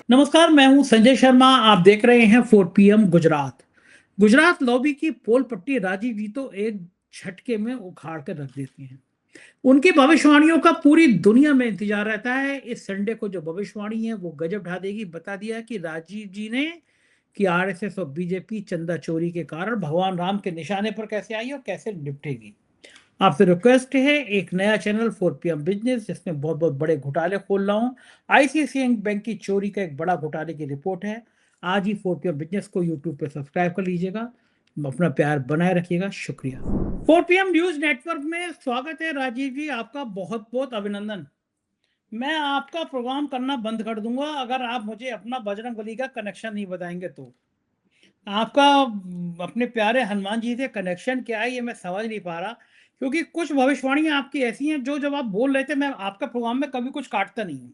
नमस्कार, मैं हूं संजय शर्मा। आप देख रहे हैं 4 PM गुजरात। गुजरात लॉबी की पोल पट्टी राजीव जी तो एक झटके में उखाड़ कर रख देती हैं। उनकी भविष्यवाणियों का पूरी दुनिया में इंतजार रहता है। इस संडे को जो भविष्यवाणी है वो गजब ढा देगी। बता दिया कि राजीव जी ने कि आरएसएस और बीजेपी चंदा चोरी के कारण भगवान राम के निशाने पर कैसे आई और कैसे निपटेगी। आपसे रिक्वेस्ट है, एक नया चैनल 4 PM बिजनेस जिसमें बहुत बहुत बड़े घोटाले खोल रहा हूँ। आईसीआईसीआई बैंक की चोरी का एक बड़ा घोटाले की रिपोर्ट है। आज ही 4 PM बिजनेस को यूट्यूब पे सब्सक्राइब कर लीजिएगा। अपना प्यार बनाए रखिएगा। शुक्रिया। 4 PM न्यूज नेटवर्क में स्वागत है। राजीव जी, आपका बहुत बहुत अभिनंदन। मैं आपका प्रोग्राम करना बंद कर दूंगा अगर आप मुझे अपना बजरंगबली का कनेक्शन नहीं बताएंगे तो। आपका अपने प्यारे हनुमान जी से कनेक्शन क्या है ये मैं समझ नहीं पा रहा। क्योंकि कुछ भविष्यवाणियां आपकी ऐसी हैं जो जब आप बोल रहे थे, मैं आपका प्रोग्राम में कभी कुछ काटता नहीं हूँ।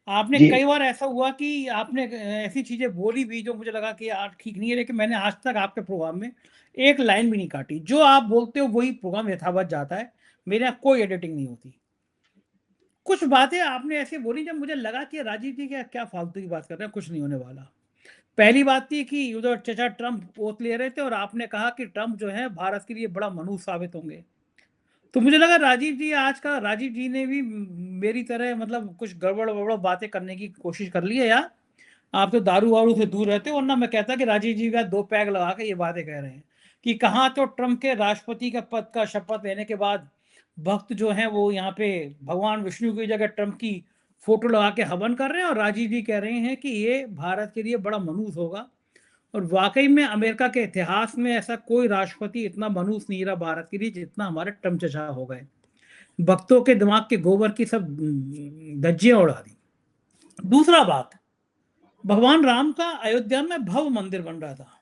आपने जी, कई बार ऐसा हुआ कि आपने ऐसी चीजें बोली भी जो मुझे लगा कि यार ठीक नहीं है, लेकिन मैंने आज तक आपके प्रोग्राम में एक लाइन भी नहीं काटी। जो आप बोलते हो वही प्रोग्राम यथावत जाता है। मेरे यहाँ कोई एडिटिंग नहीं होती। कुछ बातें आपने ऐसी बोली जब मुझे लगा कि राजीव जी क्या क्या फालतू की बात कर रहे हैं, कुछ नहीं होने वाला। पहली बात थी कि उधर चचा ट्रम्प ओथ ले रहे थे और आपने कहा कि ट्रम्प जो है भारत के लिए बड़ा मनुष्य साबित होंगे। तो मुझे लगा राजीव जी ने भी मेरी तरह मतलब कुछ गड़बड़ वड़बड़ बातें करने की कोशिश कर ली है। या आप तो दारू वारू से दूर रहते हो, वरना मैं कहता कि राजीव जी का 2 पैग लगा के ये बातें कह रहे हैं कि कहाँ तो ट्रम्प के राष्ट्रपति का पद का शपथ लेने के बाद भक्त जो हैं वो यहाँ पे भगवान विष्णु की जगह ट्रम्प की फोटो लगा के हवन कर रहे हैं, और राजीव जी कह रहे हैं कि ये भारत के लिए बड़ा मनूस होगा। और वाकई में अमेरिका के इतिहास में ऐसा कोई राष्ट्रपति इतना मनूस नहीं रहा भारत के लिए जितना हमारे ट्रम्प चचा हो गए। भक्तों के दिमाग के गोबर की सब धज्जियां उड़ा दी। दूसरा बात, भगवान राम का अयोध्या में भव्य मंदिर बन रहा था।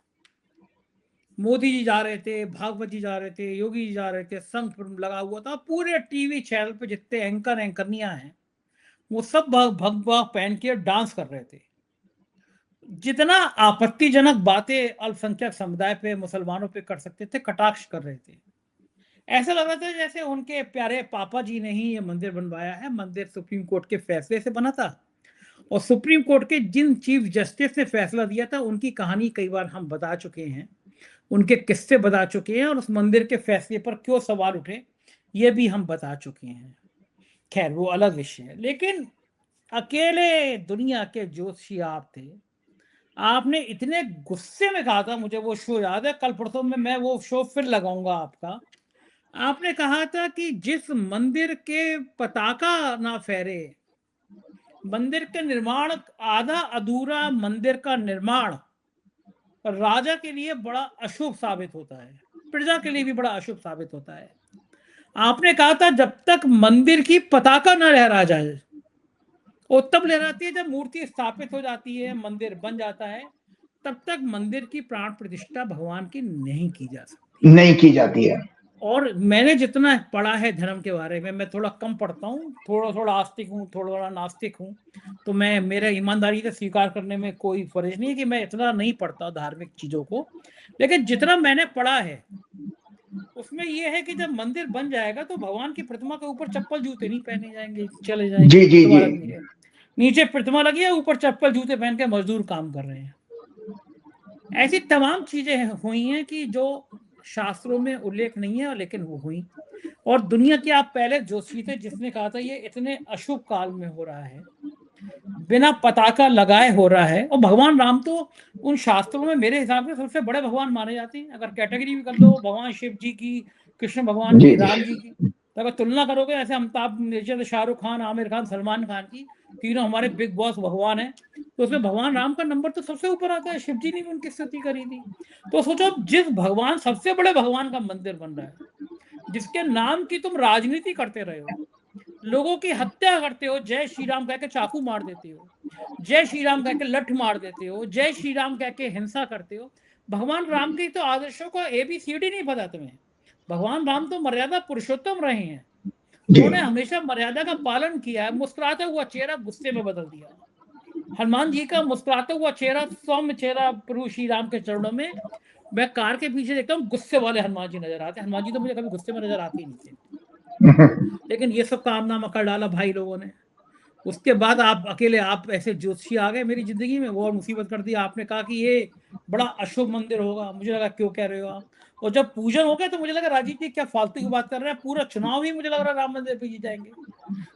मोदी जी जा रहे थे, भागवत जी जा रहे थे, योगी जी जा रहे थे, संघ लगा हुआ था। पूरे टीवी चैनल पे जितने एंकर एंकरनियां हैं वो सब भगवा पहन के डांस कर रहे थे। जितना आपत्तिजनक बातें अल्पसंख्यक समुदाय पे मुसलमानों पे कर सकते थे, कटाक्ष कर रहे थे। ऐसा लग रहा था जैसे उनके प्यारे पापा जी ने ही ये मंदिर बनवाया है। मंदिर सुप्रीम कोर्ट के फैसले से बना था, और सुप्रीम कोर्ट के जिन चीफ जस्टिस ने फैसला दिया था उनकी कहानी कई बार हम बता चुके हैं, उनके किस्से बता चुके हैं, और उस मंदिर के फैसले पर क्यों सवाल उठे ये भी हम बता चुके हैं। खैर वो अलग विषय है। लेकिन अकेले दुनिया के ज्योतिषी आप थे। आपने इतने गुस्से में कहा था, मुझे वो शो याद है, कल परसों में मैं वो शो फिर लगाऊंगा आपका। आपने कहा था कि जिस मंदिर के पताका ना फहरे, मंदिर के निर्माण, आधा अधूरा मंदिर का निर्माण राजा के लिए बड़ा अशुभ साबित होता है, प्रजा के लिए भी बड़ा अशुभ साबित होता है। आपने कहा था जब तक मंदिर की पताका न लहरा जाए, वो तब लहराती है जब मूर्ति स्थापित हो जाती है, मंदिर बन जाता है, तब तक मंदिर की प्राण प्रतिष्ठा भगवान की नहीं की जा सकती। नहीं की जाती है। और मैंने जितना पढ़ा है धर्म के बारे में, मैं थोड़ा कम पढ़ता हूँ, थोड़ा थोड़ा आस्तिक हूँ, थोड़ा थोड़ा नास्तिक हूँ। तो मैं, मेरा ईमानदारी से स्वीकार करने में कोई फर्ज नहीं है कि मैं इतना नहीं पढ़ता धार्मिक चीजों को। लेकिन जितना मैंने पढ़ा है उसमें यह है कि जब मंदिर बन जाएगा तो भगवान की प्रतिमा के ऊपर चप्पल जूते नहीं पहने जाएंगे, चले जाएंगे। जी, जी, प्रतिमा जी। लगी है, नीचे प्रतिमा लगी है, ऊपर चप्पल जूते पहन के मजदूर काम कर रहे हैं। ऐसी तमाम चीजें हुई हैं कि जो शास्त्रों में उल्लेख नहीं है लेकिन वो हुई। और दुनिया के आप पहले जोशी थे जिसने कहा था ये इतने अशुभ काल में हो रहा है, बिना पताका लगाए हो रहा है। और भगवान राम तो उन शास्त्रों में मेरे हिसाब से सबसे बड़े भगवान माने जाते हैं। अगर कैटेगरी भी कर लो भगवान शिव जी की, कृष्ण भगवान की, जी, जी। राम जी की, तो अगर तुलना करोगे ऐसे अमिताभ बच्चन, शाहरुख खान, आमिर खान, सलमान खान की, तीनों हमारे बिग बॉस भगवान है, तो उसमें भगवान राम का नंबर तो सबसे ऊपर आता है। शिव जी ने भी उनकी स्तुति करी थी। तो सोचो, जिस भगवान, सबसे बड़े भगवान का मंदिर बन रहा है, जिसके नाम की तुम राजनीति करते रहे हो, लोगों की हत्या करते हो, जय श्री राम कह के चाकू मार देते हो, जय श्री राम कह के लठ मार देते हो, जय श्री राम कह के हिंसा करते हो। भगवान राम की तो आदर्शों को ABCD नहीं पता तुम्हें। भगवान राम तो मर्यादा पुरुषोत्तम रहे हैं। जी। उन्होंने हमेशा मर्यादा का पालन किया है। मुस्कुराता हुआ चेहरा गुस्से में बदल दिया। हनुमान जी का मुस्कुराता हुआ चेहरा, सौम्य चेहरा प्रभु श्री राम के चरणों में। मैं कार के पीछे देखता हूँ, गुस्से वाले हनुमान जी नजर आते हैं। हनुमान जी तो मुझे कभी गुस्से में नजर आते ही नहीं थे। लेकिन ये सब कारनामा कर डाला भाई लोगों ने। उसके बाद आप अकेले, आप ऐसे ज्योतिषी आ गए मेरी जिंदगी में, वो और मुसीबत कर दी। आपने कहा कि ये बड़ा अशुभ मंदिर होगा। मुझे लगा क्यों कह रहे हो आप, और जब पूजन हो गया तो मुझे लगा राजीव जी क्या फालतू की बात कर रहे हैं, पूरा चुनाव ही मुझे लग रहा राम मंदिर पे जीत जाएंगे।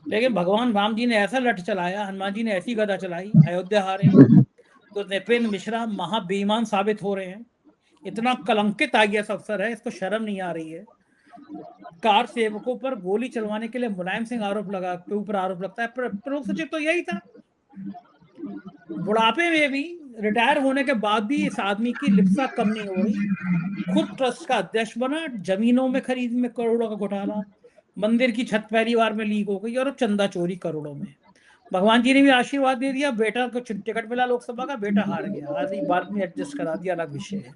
लेकिन भगवान राम जी ने ऐसा लठ चलाया, हनुमान जी ने ऐसी गदा चलाई, अयोध्या हारे। तो नृपेंद्र मिश्रा महा बेईमान साबित हो रहे हैं। इतना कलंकित आईएएस अफसर है, इसको शर्म नहीं आ रही है। कार सेवकों पर गोली चलवाने के लिए मुलायम सिंह आरोप लगा के ऊपर आरोप लगता है, प्रमुख सचिव तो यही था। बुढ़ापे में भी, रिटायर होने के बाद भी इस आदमी की लिप्सा कम नहीं हो रही। खुद ट्रस्ट का अध्यक्ष बना, जमीनों में खरीद में करोड़ों का घोटाला, मंदिर की छत पहली बार में लीक हो गई, और चंदा चोरी करोड़ों में। भगवान जी ने भी आशीर्वाद दे दिया, बेटा को टिकट मिला लोकसभा का, बेटा हार गया, आज ही बात में एडजस्ट करा दिया, अलग विषय है।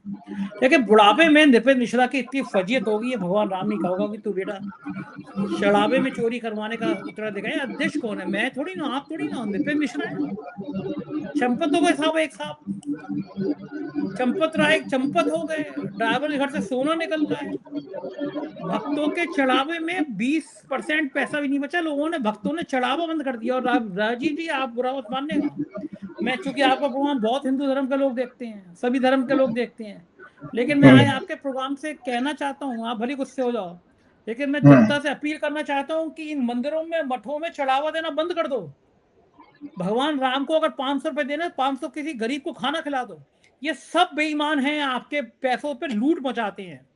लेकिन बुढ़ापे में नृपेंद्र मिश्रा की इतनी फजीयत होगी, ये भगवान राम नहीं कहोगा कि तू बेटा शराबे में चोरी करवाने का उत्तराधिकारी है। अध्यक्ष कौन है? मैं थोड़ी ना, आप थोड़ी ना, नृपेंद्र मिश्रा है। चंपत हो गए साहब, एक साहब चंपत राय चंपत हो गए। ड्राइवर के घर से सोना निकल रहा है। भक्तों के चढ़ावे में 20% पैसा भी नहीं बचा। लोगों ने, भक्तों ने चढ़ावा बंद कर दिया। और राजीव जी आप बुरा मत मानिएगा, मैं चूंकि आपका प्रोग्राम बहुत हिंदू धर्म के लोग देखते हैं, सभी धर्म के लोग देखते हैं, लेकिन मैं आज आपके प्रोग्राम से कहना चाहता हूँ, आप भले गुस्से हो जाओ, लेकिन मैं जनता से अपील करना चाहता हूँ कि इन मंदिरों में, मठों में चढ़ावा देना बंद कर दो। भगवान राम को अगर 500 रुपए देना, 500 किसी गरीब को खाना खिला दो। ये सब बेईमान हैं, आपके पैसों पे लूट मचाते हैं।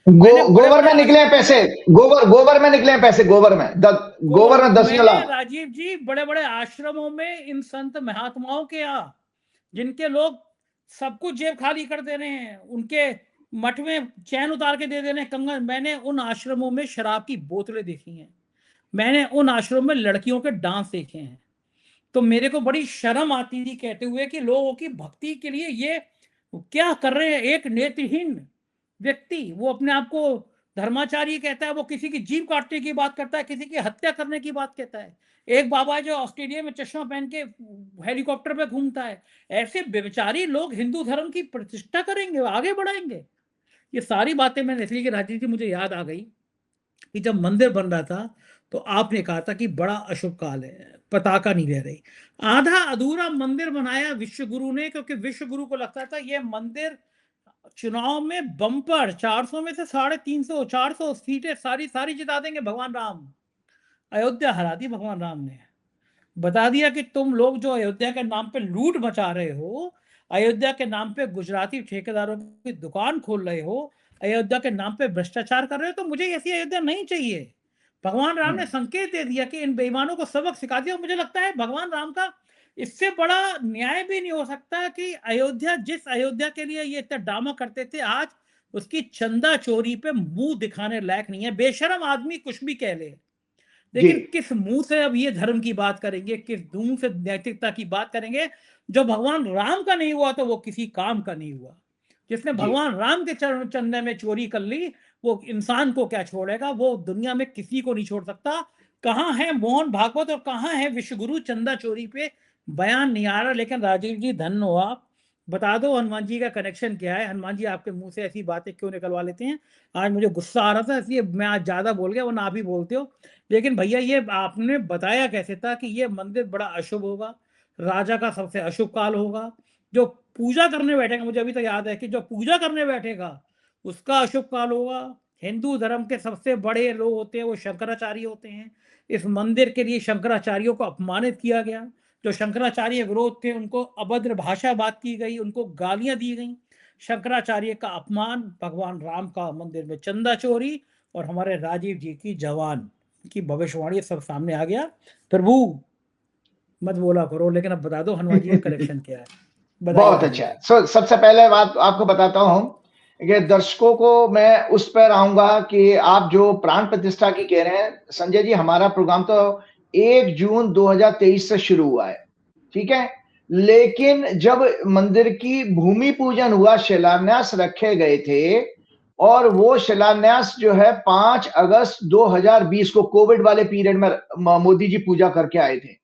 मैंने बड़े गोबर बड़े में निकले हैं पैसे, गोबर में निकले हैं पैसे, गोबर में गोबर में 10 मैंने लाख। राजीव जी बड़े बड़े आश्रमों में इन संत महात्माओं के यहाँ, जिनके लोग सब कुछ जेब खाली कर दे रहे हैं, उनके मठ में चैन उतार के दे रहे हैं, कंगन, मैंने उन आश्रमों में शराब की बोतलें देखी हैं। मैंने उन आश्रमों में लड़कियों के डांस देखे हैं। तो मेरे को बड़ी शर्म आती थी कहते हुए कि लोगों की भक्ति के लिए ये क्या कर रहे हैं। एक नेत्रहीन व्यक्ति, वो अपने आप को धर्माचार्य कहता है, वो किसी की जीभ काटने की बात करता है, किसी की हत्या करने की बात कहता है। एक बाबा है जो ऑस्ट्रेलिया में चश्मा पहन के हेलीकॉप्टर पे घूमता है। ऐसे बेचारी लोग हिंदू धर्म की प्रतिष्ठा करेंगे, आगे बढ़ाएंगे? ये सारी बातें मैंने इसलिए कि राजीव जी मुझे याद आ गई कि जब मंदिर बन रहा था तो आपने कहा था कि बड़ा अशुभ काल है, पताका नहीं ले रही। आधा अधूरा मंदिर बनाया विश्व गुरु ने, क्योंकि विश्व गुरु को लगता था ये मंदिर चुनाव में बम्पर 400 में से 350 400 सीटें सारी सारी जिता देंगे भगवान राम। अयोध्या हरा दी भगवान राम ने। बता दिया कि तुम लोग जो अयोध्या के नाम पे लूट मचा रहे हो, अयोध्या के नाम पे गुजराती ठेकेदारों की दुकान खोल रहे हो, अयोध्या के नाम पे भ्रष्टाचार कर रहे हो, तो मुझे ऐसी अयोध्या नहीं चाहिए। भगवान राम ने संकेत दे दिया कि इन बेईमानों को सबक सिखा दिया। मुझे लगता है भगवान राम का इससे बड़ा न्याय भी नहीं हो सकता कि अयोध्या, जिस अयोध्या के लिए ये इतना ड्रामा करते थे, आज उसकी चंदा चोरी पे मुंह दिखाने लायक नहीं है। बेशरम आदमी कुछ भी कह ले, लेकिन किस मुंह से अब ये धर्म की बात करेंगे, किस मुंह से नैतिकता की बात करेंगे? जो भगवान राम का नहीं हुआ तो वो किसी काम का नहीं हुआ। जिसने भगवान राम के चरण चंदन में चोरी कर ली, वो इंसान को क्या छोड़ेगा? वो दुनिया में किसी को नहीं छोड़ सकता। कहाँ है मोहन भागवत और कहाँ है विश्वगुरु? चंदा चोरी पे बयान नहीं आ रहा। लेकिन राजीव जी धन्य हो आप, बता दो हनुमान जी का कनेक्शन क्या है? हनुमान जी आपके मुंह से ऐसी बातें क्यों निकलवा लेते हैं? आज मुझे गुस्सा आ रहा था, इसलिए मैं आज ज्यादा बोल गया, वरना आप ही बोलते हो। लेकिन भैया ये आपने बताया कैसे था कि ये मंदिर बड़ा अशुभ होगा, राजा का सबसे अशुभ काल होगा, जो पूजा करने बैठेगा, मुझे अभी तो याद है कि जो पूजा करने बैठेगा उसका अशुभ काल होगा। हिंदू धर्म के सबसे बड़े लोग होते हैं वो शंकराचार्य होते हैं। इस मंदिर के लिए शंकराचार्यों को अपमानित किया गया। जो शंकराचार्य विरोध थे उनको अभद्र भाषा बात की गई, उनको गालियां दी गई। शंकराचार्य का अपमान, भगवान राम का मंदिर में चंदा चोरी, और हमारे राजीव जी की जवान की भविष्यवाणी सब सामने आ गया। प्रभु मत बोला करो, लेकिन अब बता दो हनुमान जी का कलेक्शन क्या है? बहुत अच्छा। सबसे पहले बात आपको बताता हूं कि दर्शकों को मैं उस पर आऊंगा कि आप जो प्राण प्रतिष्ठा की कह रहे हैं, संजय जी, हमारा प्रोग्राम तो 1 जून 2023 से शुरू हुआ है, ठीक है? लेकिन जब मंदिर की भूमि पूजन हुआ, शिलान्यास रखे गए थे, और वो शिलान्यास जो है 5 अगस्त 2020 को कोविड वाले पीरियड में मोदी जी पूजा करके आए थे।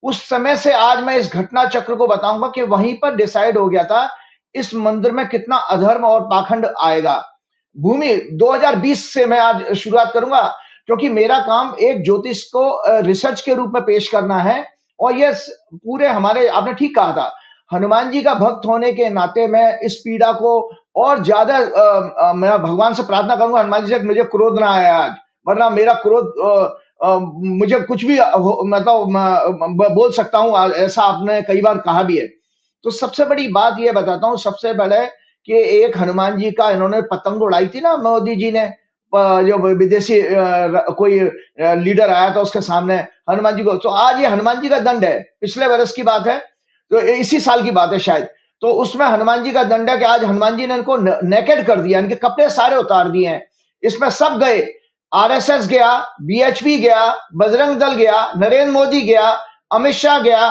उस समय से आज मैं इस घटना चक्र को बताऊंगा कि वहीं पर डिसाइड हो गया था इस मंदिर में कितना अधर्म और पाखंड आएगा। भूमि 2020 से मैं आज शुरुआत करूंगा, क्योंकि मेरा काम एक ज्योतिष को रिसर्च के रूप में पेश करना है, और ये पूरे हमारे, आपने ठीक कहा था, हनुमान जी का भक्त होने के नाते मैं इस पीड़ा को और ज्यादा मैं भगवान से प्रार्थना करूंगा, हनुमान जी से मुझे क्रोध ना आए आज, वरना मेरा क्रोध मुझे कुछ भी मतलब बोल सकता हूं, ऐसा आपने कई बार कहा भी है। तो सबसे बड़ी बात ये बताता हूं, सबसे पहले कि एक हनुमान जी का इन्होंने पतंग उड़ाई थी ना मोदी जी ने, जो विदेशी कोई लीडर आया था उसके सामने हनुमान जी को, तो आज ये हनुमान जी का दंड है, पिछले वर्ष की बात है, तो इसी साल की बात है शायद, तो उसमें हनुमान जी का दंड है कि आज हनुमान जी ने इनको नेकेड कर दिया, इनके कपड़े सारे उतार दिए हैं, इसमें सब गए, आरएसएस गया, बीएचपी गया, बजरंग दल गया, नरेंद्र मोदी गया, अमित शाह गया,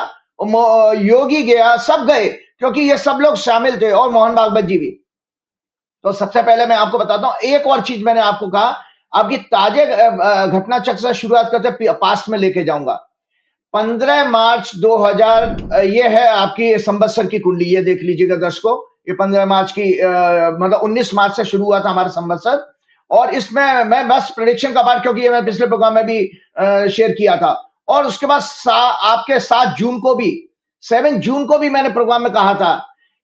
योगी गया, सब गए, क्योंकि ये सब लोग शामिल थे, और मोहन भागवत जी भी। तो सबसे पहले मैं आपको बताता हूं, एक और चीज मैंने आपको कहा, आपकी ताजे घटना चक्र से शुरुआत करते पास्ट में लेके जाऊंगा। 15 मार्च 2000, ये है आपकी संवत्सर की कुंडली, ये देख लीजिएगा दर्शकों, ये 15 मार्च की मतलब 19 मार्च से शुरू हुआ था हमारा संवत्सर, और इसमें मैं बस प्रेडिक्शन का पार्ट, क्योंकि ये मैं पिछले प्रोग्राम में भी शेयर किया था, और उसके बाद आपके 7 जून को भी, 7 जून को भी मैंने प्रोग्राम में कहा था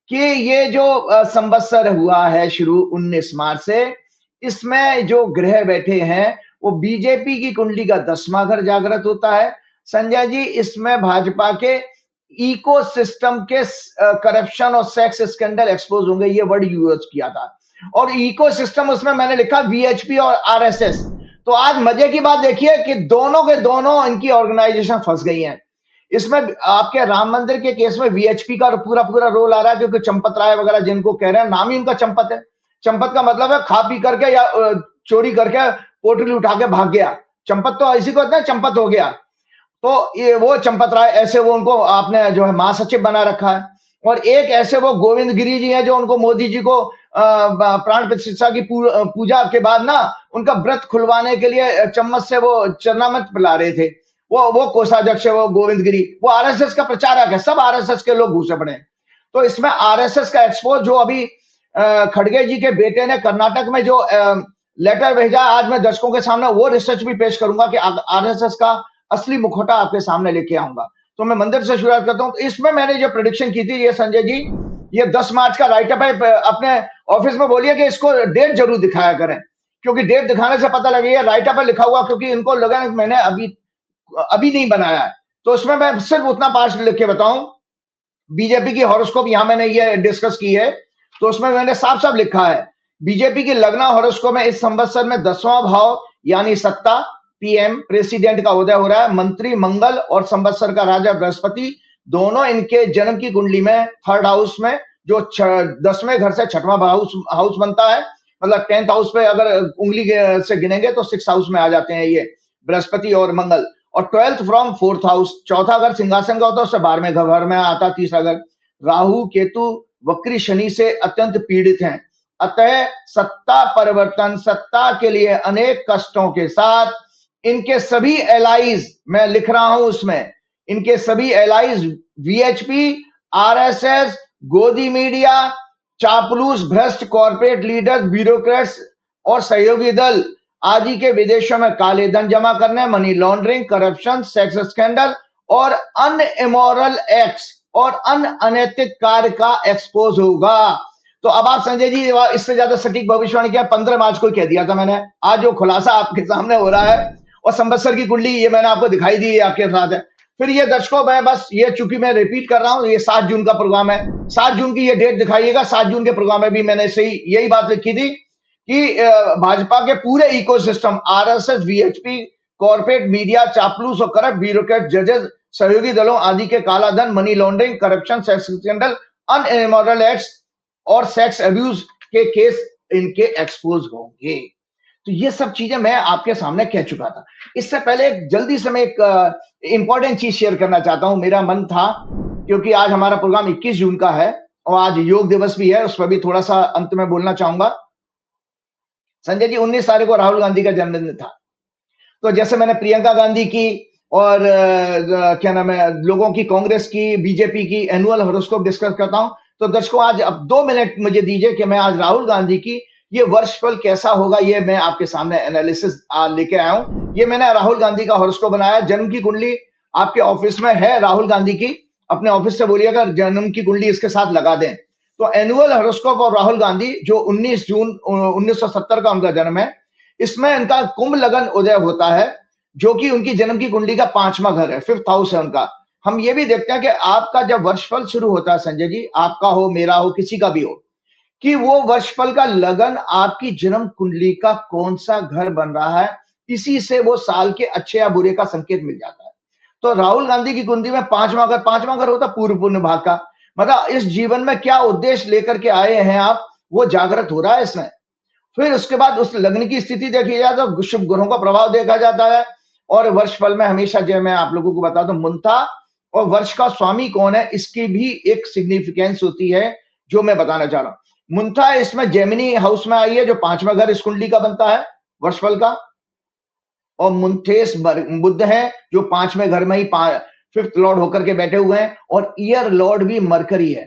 कि ये जो संवत्सर हुआ है शुरू 19 मार्च से, इसमें जो ग्रह बैठे हैं वो बीजेपी की कुंडली का 10वां घर जागृत होता है। संजय जी, इसमें भाजपा के इकोसिस्टम के करप्शन और सेक्स स्कैंडल एक्सपोज होंगे, ये वर्ड यूज किया था, और इकोसिस्टम उसमें मैंने लिखा वीएचपी और आरएसएस। तो आज मजे की बात देखिए कि दोनों के दोनों इनकी ऑर्गेनाइजेशन फंस गई हैं। इसमें आपके राम मंदिर के केस में वीएचपी का पूरा पूरा रोल आ रहा है, क्योंकि चंपत राय वगैरह जिनको कह रहे हैं, नाम ही उनका चंपत है, चंपत का मतलब है खा पी करके या चोरी करके पोटली उठा के भाग गया, चंपत तो इसी को कहते हैं, चंपत हो गया। तो ये वो चंपत राय, ऐसे वो उनको आपने जो है महासचिव बना रखा है, और एक ऐसे वो गोविंद गिरी जी हैं जो उनको मोदी जी को प्राण प्रतिष्ठा की पूजा के बाद ना उनका व्रत खुलवाने के लिए चम्मच से वो चरणामृत पिला रहे थे, वो कोषाध्यक्ष है वो गोविंद गिरी, वो आरएसएस का प्रचारक है, सब आरएसएस के लोग घुसे पड़े हैं। तो इसमें आरएसएस का एक्सपोज, जो अभी खड़गे जी के बेटे ने कर्नाटक में जो लेटर भेजा, आज मैं दर्शकों के सामने वो रिसर्च भी पेश करूंगा कि आरएसएस का असली मुखौटा आपके सामने लेके आऊंगा। तो मैं मंदिर से शुरुआत करता हूं। तो इसमें मैंने जो प्रेडिक्शन की थी, ये संजय जी, ये 10 मार्च का राइटअप है, अपने ऑफिस में बोलिए कि इसको डेट जरूर दिखाया करें, क्योंकि डेट दिखाने से पता लगेगा राइटअप है लिखा हुआ, क्योंकि इनको लगा कि मैंने अभी नहीं बनाया है। तो उसमें मैं सिर्फ उतना पार्ट लिख के बताऊं, बीजेपी की हॉरोस्कोप यहां मैंने ये डिस्कस की है, तो उसमें मैंने साफ साफ लिखा है, बीजेपी की लग्न हॉरोस्कोप में इस संवत्सर में 10वां भाव यानी सत्ता, पीएम प्रेसिडेंट का उदय हो रहा है, मंत्री मंगल और संवत्सर का राजा बृहस्पति दोनों इनके जन्म की कुंडली में 3rd हाउस में, जो 10वें घर से 6वां हाउस बनता है, मतलब 10th हाउस पे अगर उंगली से गिनेंगे तो 6th हाउस में आ जाते हैं ये बृहस्पति और मंगल, और 12th फ्रॉम 4th हाउस, चौथा घर सिंहासन का होता है, उससे 12वें घर में आता, तीसरा घर। राहु केतु वक्री शनि से अत्यंत पीड़ित हैं, अतः सत्ता परिवर्तन, सत्ता के लिए अनेक कष्टों के साथ इनके सभी एलाइज, मैं लिख रहा हूं उसमें, इनके सभी एलाइज वीएचपी, आरएसएस, गोदी मीडिया, चापलूस भ्रष्ट कॉर्पोरेट लीडर्स, ब्यूरोक्रेट्स और सहयोगी दल आदि के विदेशों में काले धन जमा करने, money laundering, corruption, sex scandal और अन्य इमोरल एक्ट्स और अन्य अनैतिक कार्य का एक्सपोज होगा। तो अब आप संजय जी, इससे ज्यादा सटीक भविष्यवाणी क्या 15 मार्च को कह दिया था मैंने, आज जो खुलासा आपके सामने हो रहा है, और संवत्सर की कुंडली ये मैंने आपको दिखाई दी है, आपके साथ है। फिर ये दर्शकों, मैं बस ये चूंकि मैं रिपीट कर रहा हूं, ये 7 जून का प्रोग्राम है, 7 जून की ये डेट दिखाइएगा। 7 जून के प्रोग्राम में भी मैंने सही यही बात लिखी थी कि भाजपा के पूरे ecosystem, RSS, VHP, corporate media, चापलूस और करप्ट ब्यूरोक्रेट, जजेस, सहयोगी दलों आदि के काला धन, money laundering, corruption, sex scandal, an immoral acts और सेक्स अब्यूज के केस इनके एक्सपोज होंगे। तो ये सब चीजें मैं आपके सामने कह चुका था। इससे पहले जल्दी से मैं एक इंपॉर्टेंट चीज शेयर करना चाहता हूं। मेरा मन था, क्योंकि आज हमारा प्रोग्राम 21 जून का है और आज योग दिवस भी है, उस पर भी थोड़ा सा अंत में बोलना चाहूंगा। संजय जी, 19 तारीख को राहुल गांधी का जन्मदिन था, तो जैसे मैंने प्रियंका गांधी की और क्या नाम है, लोगों की, कांग्रेस की, बीजेपी की एनुअल हॉरोस्कोप डिस्कस करता हूं, तो दर्शकों आज अब 2 मिनट मुझे दीजिए कि मैं आज राहुल गांधी की ये वर्षफल कैसा होगा, ये मैं आपके सामने एनालिसिस लेके आया हूं। ये मैंने राहुल गांधी का हॉरोस्कोप बनाया, जन्म की कुंडली आपके ऑफिस में है राहुल गांधी की, अपने ऑफिस से बोलिएगा जन्म की कुंडली इसके साथ लगा दें। तो annual horoscope of Rahul Gandhi जो 19 जून 1970 का उनका जन्म है, इसमें इनका कुंभ लगन उदय होता है, जो कि उनकी जन्म की कुंडली का 5वां घर है, 5th हाउस है उनका। हम ये भी देखते हैं कि आपका जब वर्षफल शुरू होता है संजय जी, आपका हो, मेरा हो, किसी का भी हो, कि वो वर्षफल का लगन आपकी जन्म कुंडली का कौन सा घर बन रहा है, इसी से वो साल के अच्छे या बुरे का संकेत मिल जाता है। तो राहुल गांधी की कुंडली में 5वां घर होता पूर्व पुण्य भाग का, मतलब इस जीवन में क्या उद्देश्य लेकर के आए हैं आप, वो जागृत हो रहा है इसमें। फिर उसके बाद उस लग्न की स्थिति देखी जाए तो शुभ ग्रहों का प्रभाव देखा जाता है। और वर्षफल में हमेशा जो मैं आप लोगों को बता दूं, मुंता और वर्ष का स्वामी कौन है, इसकी भी एक सिग्निफिकेंस होती है, जो मैं बताना चाह रहा हूं। मुंता इसमें जेमिनी हाउस में आई है, जो 5वां घर इस कुंडली का बनता है वर्षफल का। और मुंथेस बुद्ध है, जो 5वें घर में ही 5th लॉर्ड होकर के बैठे हुए हैं, और ईयर लॉर्ड भी मरकरी है।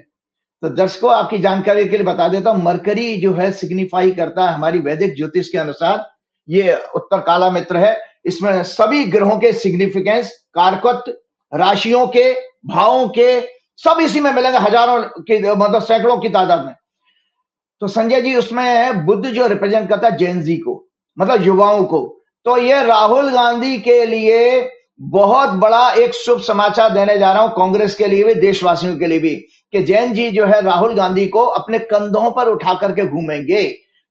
तो दर्शकों, आपकी जानकारी के लिए बता देता हूं, मरकरी जो है सिग्निफाई करता है हमारी वैदिक ज्योतिष के अनुसार, ये उत्तर काला मित्र है। इसमें सभी ग्रहों के सिग्निफिकेंस, कारकत्व, राशियों के, भावों के, सब इसी में मिलेंगे, हजारों की, मतलब सैकड़ों की तादाद में। तो संजय जी, उसमें बुद्ध जो रिप्रेजेंट करता है जेनजी को, मतलब युवाओं को। तो ये राहुल गांधी के लिए बहुत बड़ा एक शुभ समाचार देने जा रहा हूं, कांग्रेस के लिए भी, देशवासियों के लिए भी, कि जैन जी जो है राहुल गांधी को अपने कंधों पर उठा करके घूमेंगे।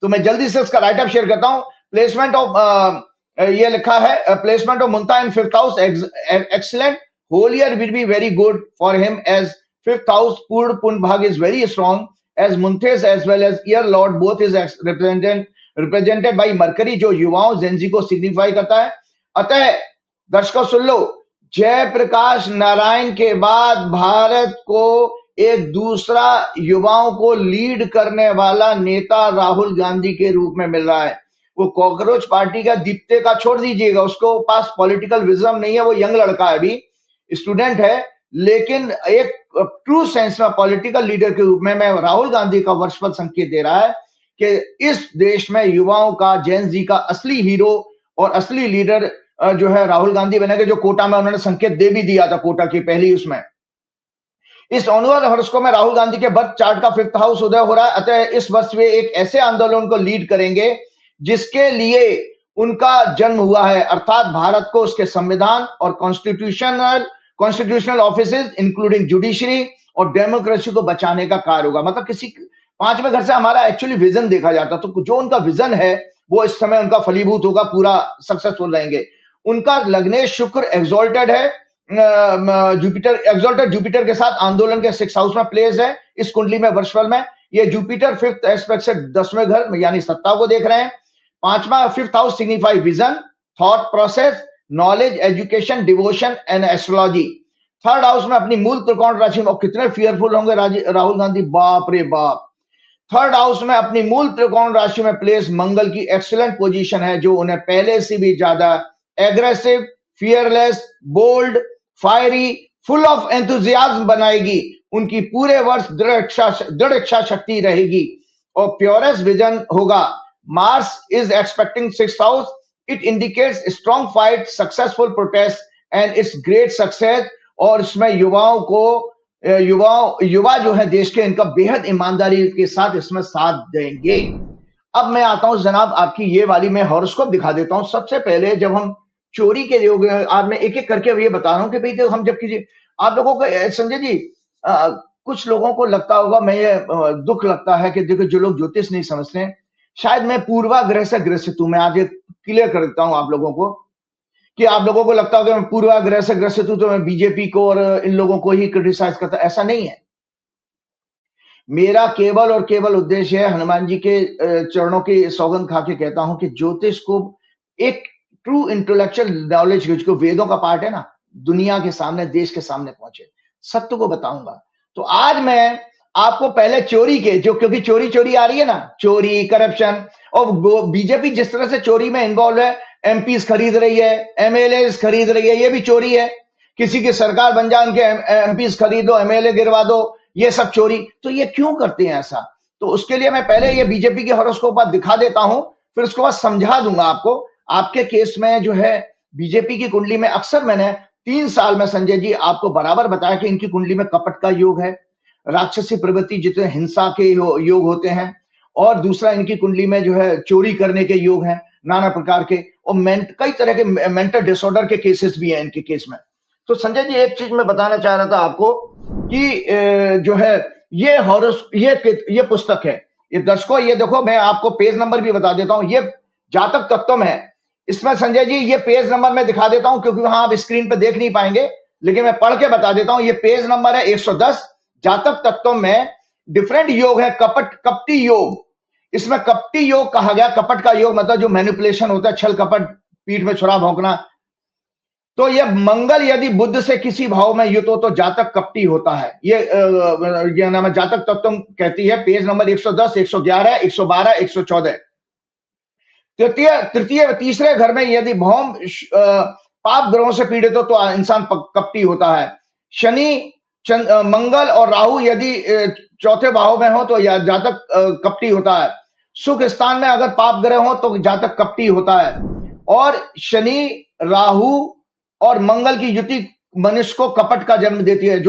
तो मैं जल्दी से इसका राइटअप शेयर करता हूं। प्लेसमेंट ऑफ ये लिखा है, placement of Muntha in 5th house excellent, whole year will be very good for him as 5th house पूर्ण पुण्य भाग is very strong as Munthes as well as Ear Lord both is represented by Mercury, जो युवाओं Gen Z को signify करता है। अतः दर्शकों सुन लो, जयप्रकाश नारायण के बाद भारत को एक दूसरा युवाओं को लीड करने वाला नेता राहुल गांधी के रूप में मिल रहा है। वो कॉकरोच पार्टी का दीप्ते का छोड़ दीजिएगा, उसको पास पॉलिटिकल विजडम नहीं है, वो यंग लड़का है, अभी स्टूडेंट है, लेकिन एक ट्रू सेंस में पॉलिटिकल लीडर के रूप में मैं राहुल गांधी का वर्षफल संकेत दे रहा है कि इस देश में युवाओं का, जेन जी का असली हीरो और असली लीडर जो है राहुल गांधी बनेंगे, जो कोटा में उन्होंने संकेत दे भी दिया था, कोटा की पहली उसमें। इस ऑनवर हॉरोस्कोप में राहुल गांधी के बर्थ चार्ट का 5th हाउस उदय हो रहा है। अतः इस वर्ष वे एक ऐसे आंदोलन को लीड करेंगे जिसके लिए उनका जन्म हुआ है, अर्थात भारत को उसके संविधान और कॉन्स्टिट्यूशनल ऑफिसेज इंक्लूडिंग जुडिशरी और डेमोक्रेसी को बचाने का कार्य होगा। मतलब किसी 5वें घर से हमारा एक्चुअली विजन देखा जाता, तो जो उनका विजन है वो इस समय उनका फलीभूत होगा, पूरा सक्सेसफुल रहेंगे। उनका लग्नेश शुक्र एक्सॉल्टेड है, जुपिटर एक्सॉल्टेड जुपिटर के साथ आंदोलन के 6th हाउस में प्लेस है इस कुंडली में वर्षफल में। ये जुपिटर 5th एस्पेक्ट से 10वें घर यानी सत्ता को देख रहे हैं। 5th house signify vision, thought process, knowledge, education, devotion and astrology. 3rd house में अपनी मूल त्रिकोण राशि में, कितने फियरफुल होंगे राहुल गांधी, बाप रे बाप। 3rd हाउस में अपनी मूल त्रिकोण राशि में प्लेस मंगल की एक्सीलेंट पोजीशन है, जो उन्हें पहले से भी ज्यादा aggressive, fearless, bold, fiery, full of enthusiasm बनाएगी। उनकी पूरे वर्ष दृढ़ इच्छा शक्ति रहेगी और प्योरेस्ट विजन होगा। Mars is expecting 6th house, it indicates strong fight, successful protest and it's great success. और इसमें युवाओं को युवा जो है देश के, इनका बेहद ईमानदारी के साथ इसमें साथ देंगे। अब मैं आता हूं जनाब, आपकी ये वाली मैं हॉरोस्कोप दिखा देता हूं। सबसे पहले जब हम चोरी के योग, आज मैं एक एक करके ये बता रहा हूं कि भाई हम जब किसी, आप लोगों को संजय जी, कुछ लोगों को लगता होगा, मैं ये दुख लगता है कि देखो जो लोग ज्योतिष नहीं समझते हैं, शायद मैं पूर्वाग्रह से ग्रसित हूं। मैं आज क्लियर कर देता हूं आप लोगों को कि आप लोगों को लगता होगा मैं पूर्वाग्रह से ग्रसित हूं तो मैं बीजेपी को और इन लोगों को ही क्रिटिसाइज करता, ऐसा नहीं है। मेरा केवल और केवल उद्देश्य है, हनुमान जी के चरणों की सौगंध खा के कहता हूं कि ज्योतिष को एक ट्रू इंटेलेक्चुअल नॉलेज, जो वेदों का पार्ट है ना, दुनिया के सामने, देश के सामने पहुंचे, सत्य को बताऊंगा। तो आज मैं आपको पहले चोरी के, जो क्योंकि चोरी आ रही है ना, चोरी, करप्शन, और बीजेपी जिस तरह से चोरी में इन्वॉल्व है, एमपीज खरीद रही है, एमएलए खरीद रही है, ये भी चोरी है। किसी की सरकार बन जाए, उनके एमपीज खरीदो, एमएलए गिरवा दो, ये सब चोरी। तो ये क्यों करते हैं ऐसा? तो उसके लिए मैं पहले ये बीजेपी के हॉरोस्कोप दिखा देता हूं, फिर उसके बाद समझा दूंगा आपको। आपके केस में जो है बीजेपी की कुंडली में अक्सर मैंने 3 साल में संजय जी आपको बराबर बताया कि इनकी कुंडली में कपट का योग है, राक्षसी प्रवृत्ति जितने हिंसा के योग होते हैं, और दूसरा इनकी कुंडली में जो है चोरी करने के योग हैं नाना प्रकार के, और कई तरह के मेंटल डिसऑर्डर के केसेस भी हैं इनके केस में। तो संजय जी एक चीज मैं बताना चाह रहा था आपको कि जो है ये पुस्तक है, ये दर्शकों ये देखो, मैं आपको पेज नंबर भी बता देता हूं, ये जातक तत्वम है। इसमें संजय जी ये पेज नंबर मैं दिखा देता हूं क्योंकि वहां आप स्क्रीन पे देख नहीं पाएंगे, लेकिन मैं पढ़ के बता देता हूं। ये पेज नंबर है 110। जातक तत्वम में डिफरेंट योग है, कपटी योग। इसमें कपटी योग कहा गया, कपट का योग मतलब जो मैनिपुलेशन होता है, छल कपट, पीठ में छुरा भौंकना। तो ये मंगल यदि बुध से किसी भाव में युत हो तो जातक कपटी होता है। ये नाम है जातक तत्व कहती है, पेज नंबर 110, 111, 112, 114। तीसरे घर में यदि भौम पाप ग्रहों से पीड़ित हो तो इंसान कपटी होता है। शनि, मंगल और राहु यदि चौथे भाव में हो तो जातक कपटी होता है। सुख स्थान में अगर पाप ग्रह हो तो जातक कपटी होता है। और शनि, राहु और मंगल की युति मनुष्य को कपट का जन्म देती है।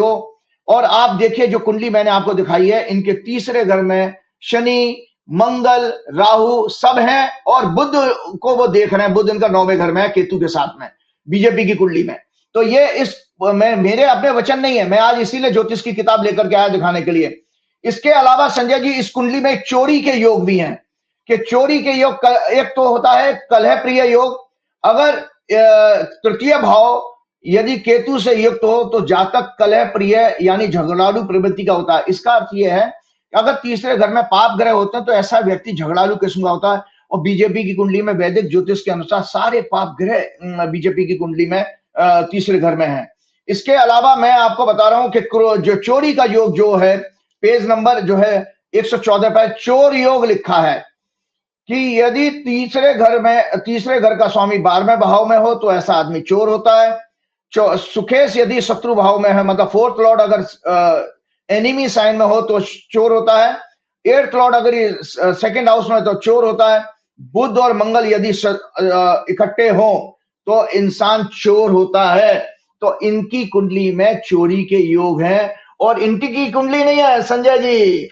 और आप देखिए जो कुंडली मैंने आपको दिखाई है, इनके तीसरे घर में शनि, मंगल, राहु सब हैं, और बुध को वो देख रहे हैं। बुध इनका 9वें घर में है केतु के साथ में, बीजेपी की कुंडली में। तो ये मेरे अपने वचन नहीं है, मैं आज इसीलिए ज्योतिष की किताब लेकर के आया दिखाने के लिए। इसके अलावा संजय जी इस कुंडली में चोरी के योग भी हैं, कि चोरी के योग एक तो होता है कलह प्रिय योग। अगर तृतीय भाव यदि केतु से युक्त हो तो जातक कलह प्रिय यानी झगड़ालू प्रवृत्ति का होता है। इसका अर्थ यह है कि अगर तीसरे घर में पाप ग्रह होते हैं तो ऐसा व्यक्ति झगड़ालू किस्म का होता है। और बीजेपी की कुंडली में वैदिक ज्योतिष के अनुसार सारे पाप ग्रह बीजेपी की कुंडली में तीसरे घर में है। इसके अलावा मैं आपको बता रहा हूं कि जो चोरी का योग जो है, पेज नंबर जो है 114 पर चोर योग लिखा है कि यदि तीसरे घर का स्वामी 12वें भाव में हो तो ऐसा आदमी चोर होता है। सुखेश यदि शत्रु भाव में है, मतलब 4th लॉर्ड अगर एनिमी साइन में हो तो चोर होता है। 8th लॉर्ड अगर सेकंड हाउस में तो चोर होता है। बुध और मंगल यदि इकट्ठे हो तो इंसान चोर होता है। तो इनकी कुंडली में चोरी के योग हैं, और इनकी कुंडली नहीं है संजय जी,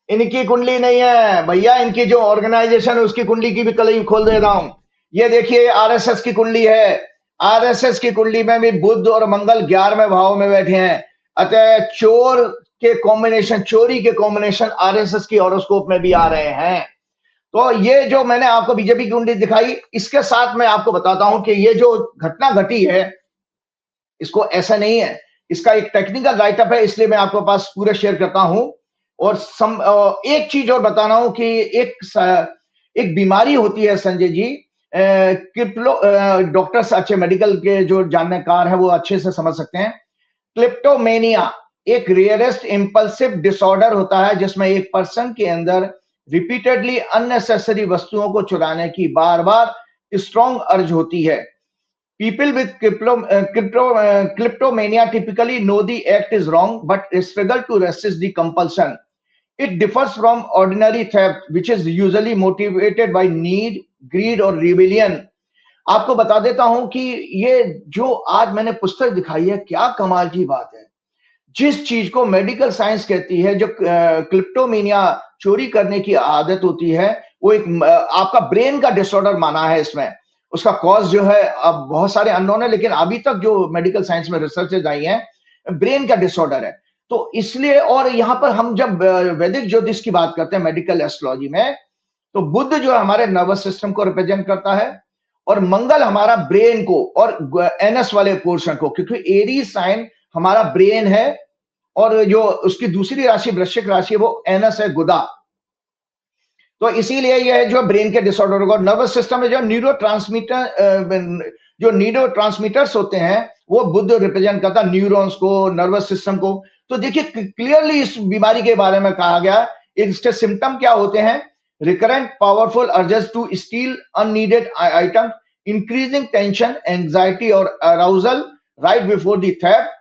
इनकी कुंडली नहीं है भैया, इनकी जो ऑर्गेनाइजेशन है उसकी कुंडली की भी कलई खोल दे रहा हूं। ये देखिए आरएसएस की कुंडली है, आरएसएस की कुंडली में भी बुध और मंगल 11वें भाव में बैठे हैं। अतः चोर के कॉम्बिनेशन, चोरी के कॉम्बिनेशन आरएसएस की हॉरोस्कोप में भी आ रहे हैं। तो ये जो मैंने आपको बीजेपी की कुंडली दिखाई, इसके साथ मैं आपको बताता हूं कि ये जो घटना घटी है इसको ऐसा नहीं है, इसका एक टेक्निकल राइटअप है, इसलिए मैं आपके पास पूरा शेयर करता हूं। और एक चीज और बताना हूं कि एक बीमारी होती है संजय जी, डॉक्टर्स अच्छे मेडिकल के जो जानकार है वो अच्छे से समझ सकते हैं। क्लिप्टोमेनिया एक रेयरेस्ट इंपल्सिव डिसऑर्डर होता है जिसमें एक पर्सन के अंदर रिपीटेडली अननेसेसरी वस्तुओं को चुराने की बार बार स्ट्रॉन्ग अर्ज होती है। People with kleptomania typically know the act is wrong but struggle to resist the compulsion. It differs from ordinary theft, which is usually motivated by need, greed or rebellion. आपको बता देता हूं कि ये जो आज मैंने पुस्तक दिखाई है, क्या कमाल की बात है। जिस चीज को मेडिकल साइंस कहती है, जो क्लिप्टोमेनिया चोरी करने की आदत होती है, वो एक आपका ब्रेन का डिसऑर्डर माना है इसमें। उसका कॉज जो है अब बहुत सारे अननोन है, लेकिन अभी तक जो मेडिकल साइंस में रिसर्चेज आई हैं, ब्रेन का डिसऑर्डर है। तो इसलिए, और यहाँ पर हम जब वैदिक ज्योतिष की बात करते हैं मेडिकल एस्ट्रोलॉजी में, तो बुध जो है हमारे नर्वस सिस्टम को रिप्रेजेंट करता है, और मंगल हमारा ब्रेन को और एनएस वाले पोर्शन को, क्योंकि एरीज साइन हमारा ब्रेन है, और जो उसकी दूसरी राशि वृश्चिक राशि है वो एनएस है, गुदा। तो इसीलिए यह जो ब्रेन के डिसऑर्डर होगा, नर्वस सिस्टम में जो न्यूरोट्रांसमीटर्स होते हैं वो बुध रिप्रेजेंट करता है न्यूरॉन्स को, नर्वस सिस्टम को। तो देखिए क्लियरली इस बीमारी के बारे में कहा गया। इसके सिम्टम क्या होते हैं? Recurrent powerful urges to steal unneeded item, increasing tension, anxiety और arousal right before the theft,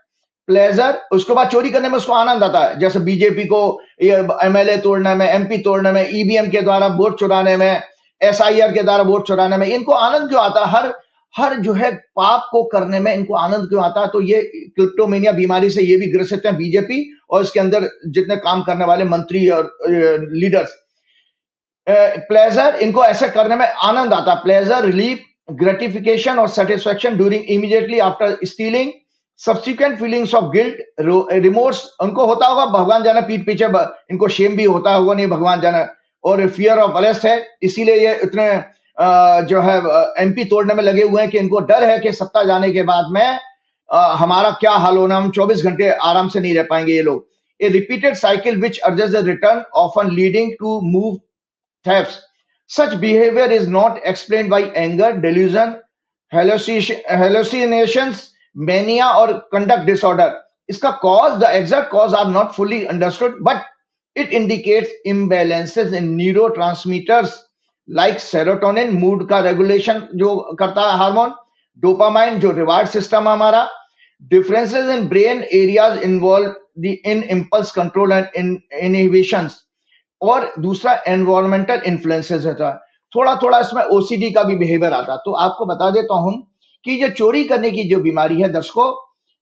pleasure, उसके बाद चोरी करने में उसको आनंद आता है, जैसे बीजेपी को एमएलए तोड़ने में, एमपी तोड़ने में, ईवीएम के द्वारा वोट चुराने में, एसआईआर के द्वारा वोट चुराने में, इनको आनंद जो आता है हर जो है पाप को करने में इनको आनंद क्यों आता है? तो ये क्लिप्टोमेनिया बीमारी से ये भी ग्रसित है बीजेपी और इसके अंदर जितने काम करने वाले मंत्री और लीडर्स। प्लेजर, इनको ऐसे करने में आनंद आता है, प्लेजर, रिलीफ, ग्रेटिफिकेशन और satisfaction during immediately after stealing, subsequent feelings of guilt, remorse, उनको होता होगा, भगवान जाने पीठ पीछे इनको शेम भी होता होगा, नहीं भगवान जाने, और फियर ऑफ अरेस्ट है, इसीलिए ये इतने जो है एमपी तोड़ने में लगे हुए हैं कि इनको डर है कि सत्ता जाने के बाद में हमारा क्या हाल होना, हम 24 घंटे आराम से नहीं रह पाएंगे ये लोग। A repeated cycle which urges the return often leading to move thefts. Such behavior is not explained by anger, delusion, hallucinations, mania, or conduct disorder. इसका cause, the exact cause are not fully understood, but it indicates imbalances in neurotransmitters like serotonin, mood का regulation जो करता है hormone, dopamine जो reward system हमारा, differences in brain areas involved in impulse control and inhibitions, और दूसरा environmental influences रहता है, थोड़ा थोड़ा इसमें ओसीडी का भी बिहेवियर आता है। तो आपको बता देता हूं कि ये चोरी करने की जो बीमारी है दर्शकों,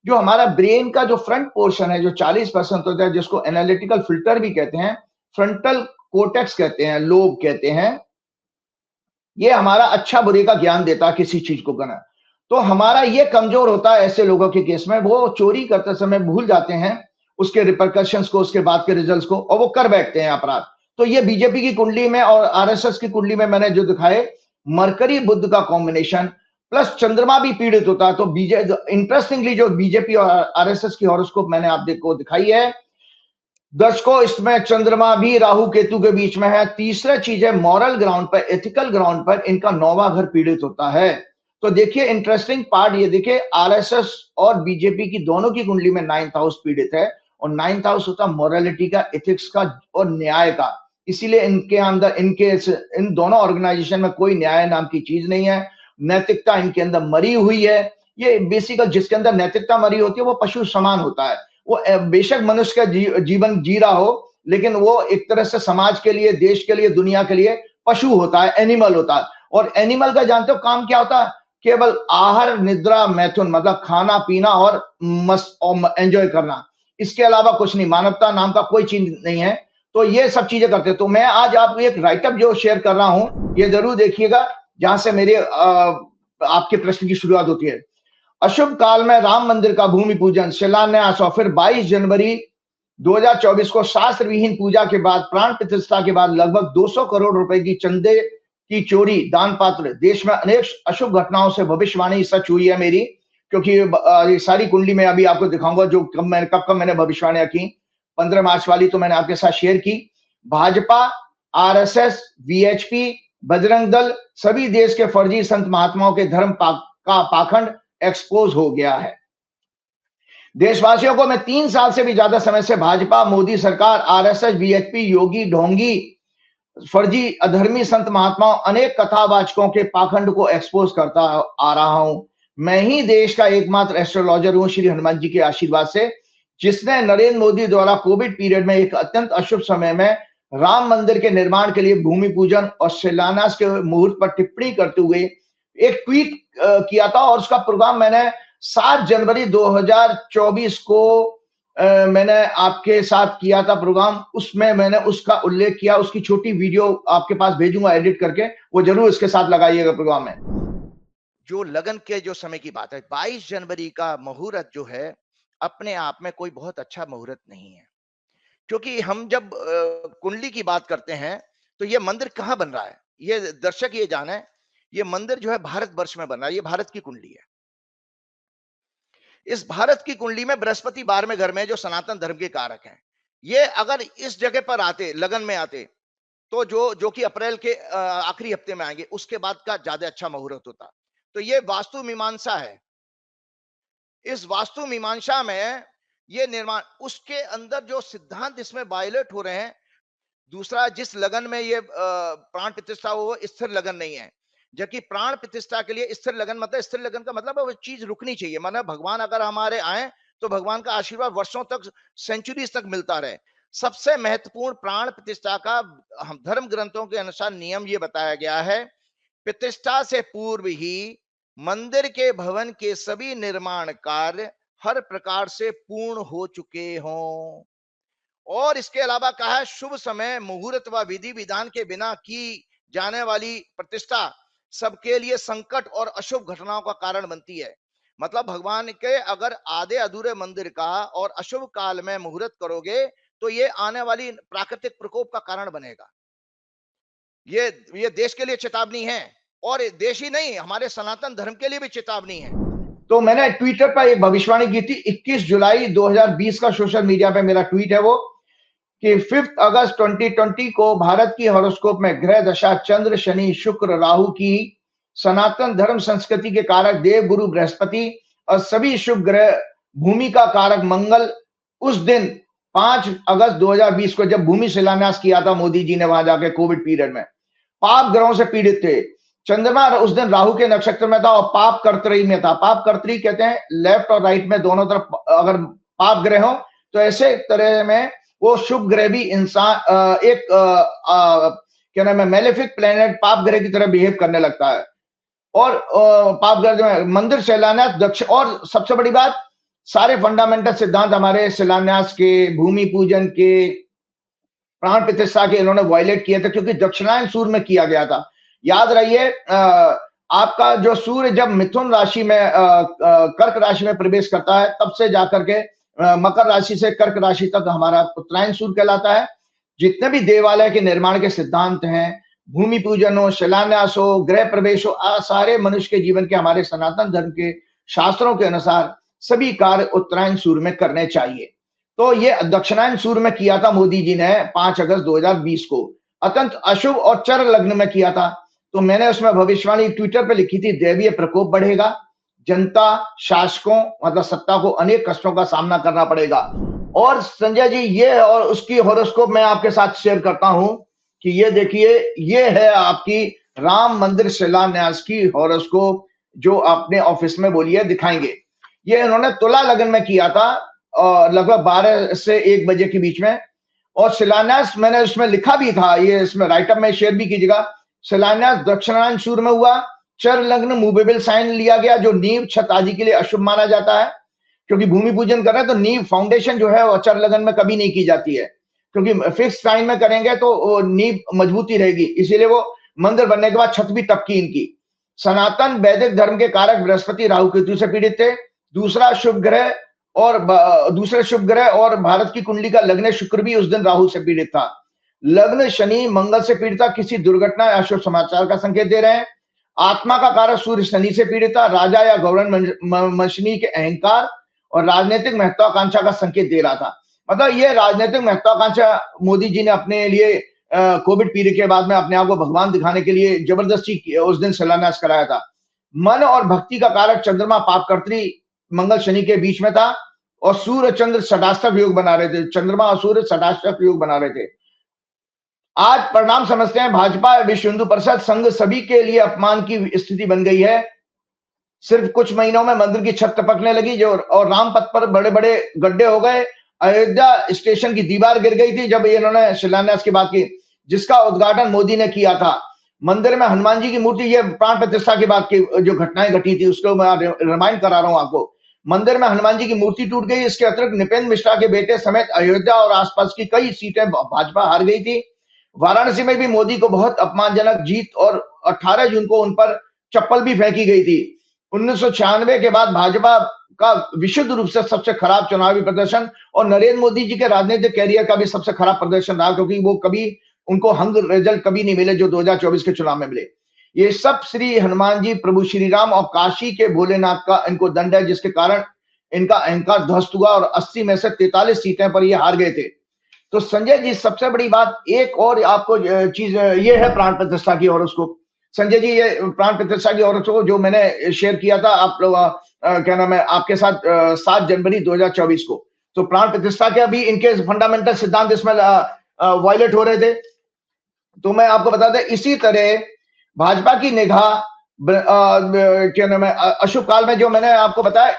जो हमारा ब्रेन का जो फ्रंट पोर्शन है जो 40% होता है, जिसको एनालिटिकल फिल्टर भी कहते हैं, फ्रंटल कोर्टेक्स कहते हैं, लोब कहते हैं, ये हमारा अच्छा बुरे का ज्ञान देता है किसी चीज को करना। तो हमारा ये कमजोर होता है ऐसे लोगों के केस में, वो चोरी करते समय भूल जाते हैं उसके रिपरकशंस को, उसके बाद के रिजल्ट्स को, और वो कर बैठते हैं अपराध। तो ये बीजेपी की कुंडली में और आरएसएस की कुंडली में मैंने जो दिखाए, मरकरी बुध का कॉम्बिनेशन प्लस चंद्रमा भी पीड़ित होता है। तो इंटरेस्टिंगली जो बीजेपी और आरएसएस की हॉरोस्कोप मैंने आप को दिखाई है दर्शकों, इसमें चंद्रमा भी राहु केतु के बीच में है। तीसरा चीज है मॉरल ग्राउंड पर, एथिकल ग्राउंड पर इनका 9वां घर पीड़ित होता है। तो देखिए इंटरेस्टिंग पार्ट ये देखिए, आरएसएस और बीजेपी की दोनों की कुंडली में 9th हाउस पीड़ित है, और 9th हाउस होता मॉरलिटी का, एथिक्स का और न्याय का। इसीलिए इनके अंदर इन दोनों ऑर्गेनाइजेशन में कोई न्याय नाम की चीज नहीं है, नैतिकता इनके अंदर मरी हुई है। ये बेसिकल जिसके अंदर नैतिकता मरी होती है वो पशु समान होता है। वो बेशक मनुष्य का जीवन जी रहा हो, लेकिन वो एक तरह से समाज के लिए, देश के लिए, दुनिया के लिए पशु होता है, एनिमल होता है। और एनिमल का जानते हो काम क्या होता है? केवल आहार, निद्रा, मैथुन, मतलब खाना पीना और एंजॉय करना, इसके अलावा कुछ नहीं, मानवता नाम का कोई चीज नहीं है। तो ये सब चीजें करते हैं। तो मैं आज आपको एक राइटअप जो शेयर कर रहा हूं, ये जरूर देखिएगा, जहां से मेरे आपके प्रश्न की शुरुआत होती है। अशुभ काल में राम मंदिर का भूमि पूजन, शिलान्यास, और फिर 22 जनवरी 2024 को शास्त्र विहीन पूजा के बाद, प्राण प्रतिष्ठा के बाद लगभग 200 करोड़ रुपए की चंदे की चोरी, दान पात्र, देश में अनेक अशुभ घटनाओं से भविष्यवाणी सच हुई है मेरी, क्योंकि ये सारी कुंडली में अभी आपको दिखाऊंगा जो कब मैंने भविष्यवाणियां की। 15 मार्च वाली तो मैंने आपके साथ शेयर की। भाजपा, आरएसएस, वीएचपी, बजरंग दल, सभी देश के फर्जी संत महात्माओं के धर्म का पाखंड एक्सपोज हो गया है। देशवासियों को मैं 3 साल से भी ज्यादा समय से भाजपा, मोदी सरकार, आरएसएस, वीएचपी, योगी ढोंगी, फर्जी अधर्मी संत महात्माओं, अनेक कथावाचकों के पाखंड को एक्सपोज करता आ रहा हूं। मैं ही देश का एकमात्र एस्ट्रोलॉजर हूं, श्री हनुमान जी के आशीर्वाद से, जिसने नरेंद्र मोदी द्वारा कोविड पीरियड में एक अत्यंत अशुभ समय में राम मंदिर के निर्माण के लिए भूमि पूजन और शिलान्यास के मुहूर्त पर टिप्पणी करते हुए एक ट्वीट किया था, और उसका प्रोग्राम मैंने 7 जनवरी 2024 को मैंने आपके साथ किया था प्रोग्राम। उसमें मैंने उसका उल्लेख किया, उसकी छोटी वीडियो आपके पास भेजूंगा एडिट करके, वो जरूर इसके साथ लगाइएगा प्रोग्राम में। जो लगन के जो समय की बात है, 22 जनवरी का मुहूर्त जो है अपने आप में कोई बहुत अच्छा मुहूर्त नहीं है, क्योंकि हम जब कुंडली की बात करते हैं तो ये मंदिर कहाँ बन रहा है, ये दर्शक ये जाने, ये मंदिर जो है भारतवर्ष में बन रहा है, ये भारत की कुंडली है। इस भारत की कुंडली में बृहस्पति 12वें घर में, जो सनातन धर्म के कारक हैं, ये अगर इस जगह पर आते, लगन में आते, तो जो कि अप्रैल के आखिरी हफ्ते में आएंगे, उसके बाद का ज्यादा अच्छा मुहूर्त होता। तो ये वास्तु मीमांसा है। इस वास्तु मीमांसा में ये निर्माण, उसके अंदर जो सिद्धांत इसमें वायलेट हो रहे हैं। दूसरा, जिस लगन में ये प्राण प्रतिष्ठा हो, वो स्थिर लगन नहीं है, जबकि प्राण प्रतिष्ठा के लिए स्थिर लगन मतलब, स्थिर लगन का मतलब वो चीज रुकनी चाहिए, मतलब भगवान अगर हमारे आए तो भगवान का आशीर्वाद वर्षों तक, सेंचुरीज तक मिलता रहे। सबसे महत्वपूर्ण प्राण प्रतिष्ठा का हम धर्म ग्रंथों के अनुसार नियम ये बताया गया है, प्रतिष्ठा से पूर्व ही मंदिर के भवन के सभी निर्माण कार्य हर प्रकार से पूर्ण हो चुके हों। और इसके अलावा कहा है, शुभ समय मुहूर्त व विधि विधान के बिना की जाने वाली प्रतिष्ठा सबके लिए संकट और अशुभ घटनाओं का कारण बनती है। मतलब भगवान के अगर आधे अधूरे मंदिर का और अशुभ काल में मुहूर्त करोगे तो ये आने वाली प्राकृतिक प्रकोप का कारण बनेगा। ये देश के लिए चेतावनी है, और देश ही नहीं, हमारे सनातन धर्म के लिए भी चेतावनी है। तो मैंने ट्विटर पर एक भविष्यवाणी की थी, 21 जुलाई 2020 का सोशल मीडिया पे मेरा ट्वीट है वो, कि 5 अगस्त 2020 को भारत की हॉरोस्कोप में ग्रह दशा चंद्र, शनि, शुक्र, राहु की सनातन धर्म संस्कृति के कारक देव गुरु बृहस्पति और सभी शुभ ग्रह भूमि का कारक मंगल उस दिन 5 अगस्त 2020 को जब भूमि शिलान्यास किया था मोदी जी ने वहां जाके कोविड पीरियड में, पाप ग्रहों से पीड़ित थे। चंद्रमा उस दिन राहु के नक्षत्र में था और पाप कर्तरी में था। पाप कर्तरी कहते हैं लेफ्ट और राइट में दोनों तरफ अगर पाप ग्रह हो, तो ऐसे तरह में वो शुभ ग्रह भी इंसान एक क्या नाम है मेलेफिक प्लेनेट पाप ग्रह की तरह बिहेव करने लगता है। और पाप ग्रह जो है मंदिर शिलान्यास दक्ष, और सबसे बड़ी बात, सारे फंडामेंटल सिद्धांत हमारे शिलान्यास के, भूमि पूजन के, प्राण प्रतिष्ठा के इन्होंने वायलेट किए थे, क्योंकि दक्षिणायन सूर्य में किया गया था। याद रहिए, आपका जो सूर्य जब मिथुन राशि में कर्क राशि में प्रवेश करता है, तब से जाकर के मकर राशि से कर्क राशि तक हमारा उत्तरायण सूर्य कहलाता है। जितने भी देवालय के निर्माण के सिद्धांत हैं, भूमि पूजन हो, शिलान्यास हो, गृह प्रवेश हो, सारे मनुष्य के जीवन के हमारे सनातन धर्म के शास्त्रों के अनुसार सभी कार्य उत्तरायण सूर्य में करने चाहिए। तो ये दक्षिणायन सूर्य में किया था मोदी जी ने 5 अगस्त 2020 को, अत्यंत अशुभ और चर लग्न में किया था। तो मैंने उसमें भविष्यवाणी ट्विटर पे लिखी थी, दैवीय प्रकोप बढ़ेगा, जनता, शासकों मतलब सत्ता को अनेक कष्टों का सामना करना पड़ेगा। और संजय जी, ये और उसकी हॉरोस्कोप मैं आपके साथ शेयर करता हूं कि ये देखिए, ये है आपकी राम मंदिर शिलान्यास की हॉरोस्कोप, जो आपने ऑफिस में बोली है, दिखाएंगे। ये इन्होंने तुला लगन में किया था लगभग 12 से 1 बजे के बीच में। और शिलान्यास मैंने उसमें लिखा भी था, ये इसमें राइटअप में शेयर भी कीजिएगा। शिलान्यास दक्षिणायन सूर्य में हुआ, चर लग्न मूवेबल साइन लिया गया, जो नींव छत आदि के लिए अशुभ माना जाता है, क्योंकि भूमि पूजन कर रहे हैं तो नींव फाउंडेशन जो है वो चर लगन में कभी नहीं की जाती है, क्योंकि फिक्स साइन में करेंगे तो नींव मजबूती रहेगी, इसीलिए वो मंदिर बनने के बाद छत भी तपकी इनकी। सनातन वैदिक धर्म के कारक बृहस्पति राहु केतु से पीड़ित थे। दूसरे शुभ ग्रह और भारत की कुंडली का लग्न शुक्र भी उस दिन राहु से पीड़ित था। लग्न शनि मंगल से पीड़ित था, किसी दुर्घटना या शुभ समाचार का संकेत दे रहे हैं। आत्मा का कारक सूर्य शनि से पीड़ित था, राजा या गवर्नमेंट के अहंकार और राजनीतिक महत्वाकांक्षा का संकेत दे रहा था। मतलब ये राजनीतिक महत्वाकांक्षा मोदी जी ने अपने लिए कोविड पीरियड के बाद में अपने आप को भगवान दिखाने के लिए जबरदस्ती उस दिन शिलान्यास कराया था। मन और भक्ति का कारक चंद्रमा पापकर्त्री मंगल शनि के बीच में था, और सूर्य चंद्र षडाष्टक योग बना रहे थे, चंद्रमा और सूर्य षडाष्टक योग बना रहे थे। आज परिणाम समझते हैं, भाजपा विश्व हिंदू परिषद संघ सभी के लिए अपमान की स्थिति बन गई है। सिर्फ कुछ महीनों में मंदिर की छत टपकने लगी, जो और राम पथ पर बड़े बड़े गड्ढे हो गए। अयोध्या स्टेशन की दीवार गिर गई थी जब इन्होंने शिलान्यास की बात की, जिसका उद्घाटन मोदी ने किया था। मंदिर में हनुमान जी की मूर्ति, ये प्राण प्रतिष्ठा की बात की जो घटनाएं घटी थी उसको मैं रिमाइंड करा रहा हूं आपको। मंदिर में हनुमान जी की मूर्ति टूट गई। इसके अतिरिक्त नृपेंद्र मिश्रा के बेटे समेत अयोध्या और आसपास की कई सीटें भाजपा हार गई थी। वाराणसी में भी मोदी को बहुत अपमानजनक जीत, और 18 जून को उन पर चप्पल भी फेंकी गई थी। 1996 के बाद भाजपा का विशुद्ध रूप से सबसे खराब चुनावी प्रदर्शन, और नरेंद्र मोदी जी के राजनीतिक कैरियर का भी सबसे खराब प्रदर्शन रहा, क्योंकि वो कभी उनको हंग रिजल्ट कभी नहीं मिले जो 2024 के चुनाव में मिले। ये सब श्री हनुमान जी, प्रभु श्री राम और काशी के भोलेनाथ का इनको दंड है, जिसके कारण इनका अहंकार ध्वस्त हुआ और 80 में से 43 सीटें पर ये हार गए थे। तो संजय जी, सबसे बड़ी बात एक और आपको चीज ये है प्राण प्रतिष्ठा की हॉरोस्कोप। संजय जी, ये प्राण प्रतिष्ठा की हॉरोस्कोप जो मैंने शेयर किया था आप लोग क्या नाम है आपके साथ 7 जनवरी 2024 को, तो प्राण प्रतिष्ठा के अभी इनके फंडामेंटल सिद्धांत इसमें वायलेट हो रहे थे। तो मैं आपको बता दें, इसी तरह भाजपा की निगाह क्या नाम है अशुभ काल में, जो मैंने आपको बताया,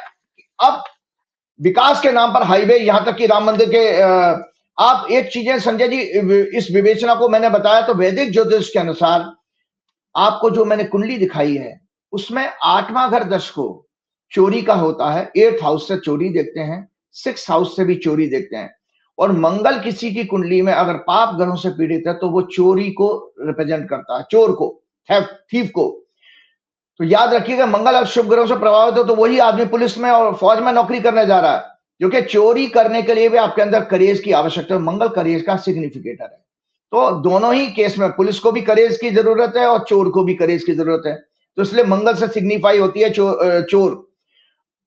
अब विकास के नाम पर हाईवे, यहां तक कि राम मंदिर के आप एक चीजें संजय जी, इस विवेचना को मैंने बताया तो वैदिक ज्योतिष के अनुसार आपको जो मैंने कुंडली दिखाई है उसमें 8वां घर दर्शकों चोरी का होता है। 8th हाउस से चोरी देखते हैं, 6th हाउस से भी चोरी देखते हैं। और मंगल किसी की कुंडली में अगर पाप ग्रहों से पीड़ित है तो वो चोरी को रिप्रेजेंट करता है, चोर को, थीफ को। तो याद रखिएगा, मंगल अब शुभ ग्रहों से प्रभावित हो तो वही आदमी पुलिस में और फौज में नौकरी करने जा रहा है, क्योंकि चोरी करने के लिए भी आपके अंदर करेज की आवश्यकता है। मंगल करेज का सिग्निफिकेटर है। तो दोनों ही केस में पुलिस को भी करेज की जरूरत है और चोर को भी करेज की जरूरत है। तो इसलिए मंगल से सिग्निफाई होती है चोर।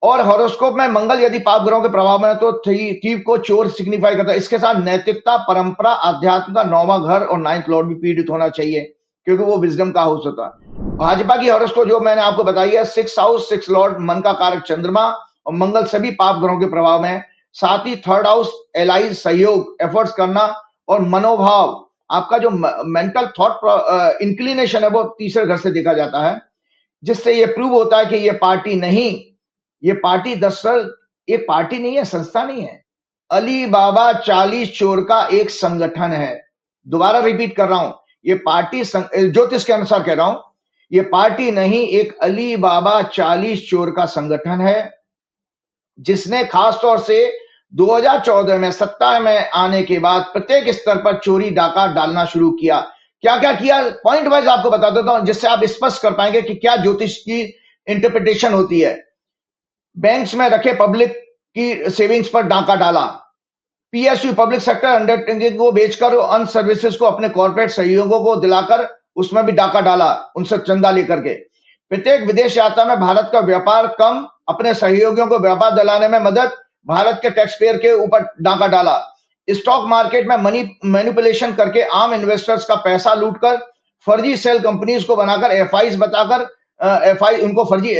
और हॉरोस्कोप में मंगल यदि पाप ग्रहों के प्रभाव में है तो थीफ को चोर सिग्निफाई करता है। इसके साथ नैतिकता, परंपरा, अध्यात्म का 9वां घर और 9th लॉर्ड भी पीड़ित होना चाहिए, क्योंकि वो विजडम का हाउस होता है। भाजपा की हॉरोस्कोप जो मैंने आपको बताई है, 6th हाउस, 6th लॉर्ड, मन का कारक चंद्रमा और मंगल सभी पाप ग्रहों के प्रभाव में। साथ ही 3rd हाउस, एलाइज, सहयोग, एफर्ट्स करना और मनोभाव, आपका जो मेंटल थॉट इंक्लिनेशन है वो तीसरे घर से देखा जाता है, जिससे ये प्रूव होता है कि ये पार्टी नहीं, ये पार्टी दरअसल एक पार्टी नहीं है, संस्था नहीं है, अली बाबा 40 चोर का एक संगठन है। दोबारा रिपीट कर रहा हूं, ये पार्टी ज्योतिष के अनुसार कह रहा हूं, ये पार्टी नहीं, एक अली बाबा 40 चोर का संगठन है, जिसने खासतौर से 2014 में सत्ता में आने के बाद प्रत्येक स्तर पर चोरी डाका डालना शुरू किया। क्या क्या किया, पॉइंट वाइज आपको बता देता हूं, जिससे आप स्पष्ट कर पाएंगे कि क्या ज्योतिष की इंटरप्रिटेशन होती है। बैंक्स में रखे पब्लिक की सेविंग्स पर डाका डाला, पीएसयू, पब्लिक सेक्टर अंडरटेकिंग को बेचकर अन सर्विसेज को अपने कॉर्पोरेट सहयोगों को दिलाकर उसमें भी डाका डाला, उनसे चंदा लेकर के। प्रत्येक विदेश यात्रा में भारत का व्यापार कम, अपने सहयोगियों को व्यापार दिलाने में मदद, भारत के टैक्स पेयर के ऊपर डाका डाला। स्टॉक मार्केट में मनी मैनिपुलेशन करके आम इन्वेस्टर्स का पैसा लूटकर फर्जी सेल कंपनीज को बनाकर एफआईज बताकर उनको फर्जी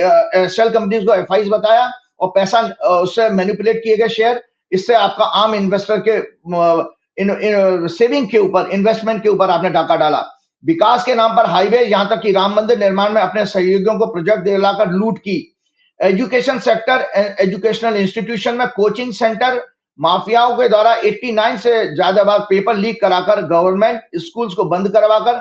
सेल कंपनीज को एफआईज बताया और पैसा उससे मैनिपुलेट किए गए शेयर, इससे आपका आम इन्वेस्टर के सेविंग के ऊपर, इन्वेस्टमेंट के ऊपर आपने डाका डाला। विकास के नाम पर हाईवे, यहां तक कि राम मंदिर निर्माण में अपने सहयोगियों को प्रोजेक्ट दिलाकर लूट की। एजुकेशन सेक्टर, एजुकेशनल इंस्टीट्यूशन में कोचिंग सेंटर माफियाओं के द्वारा 89 से ज्यादा बार पेपर लीक कराकर गवर्नमेंट स्कूल्स को बंद करवाकर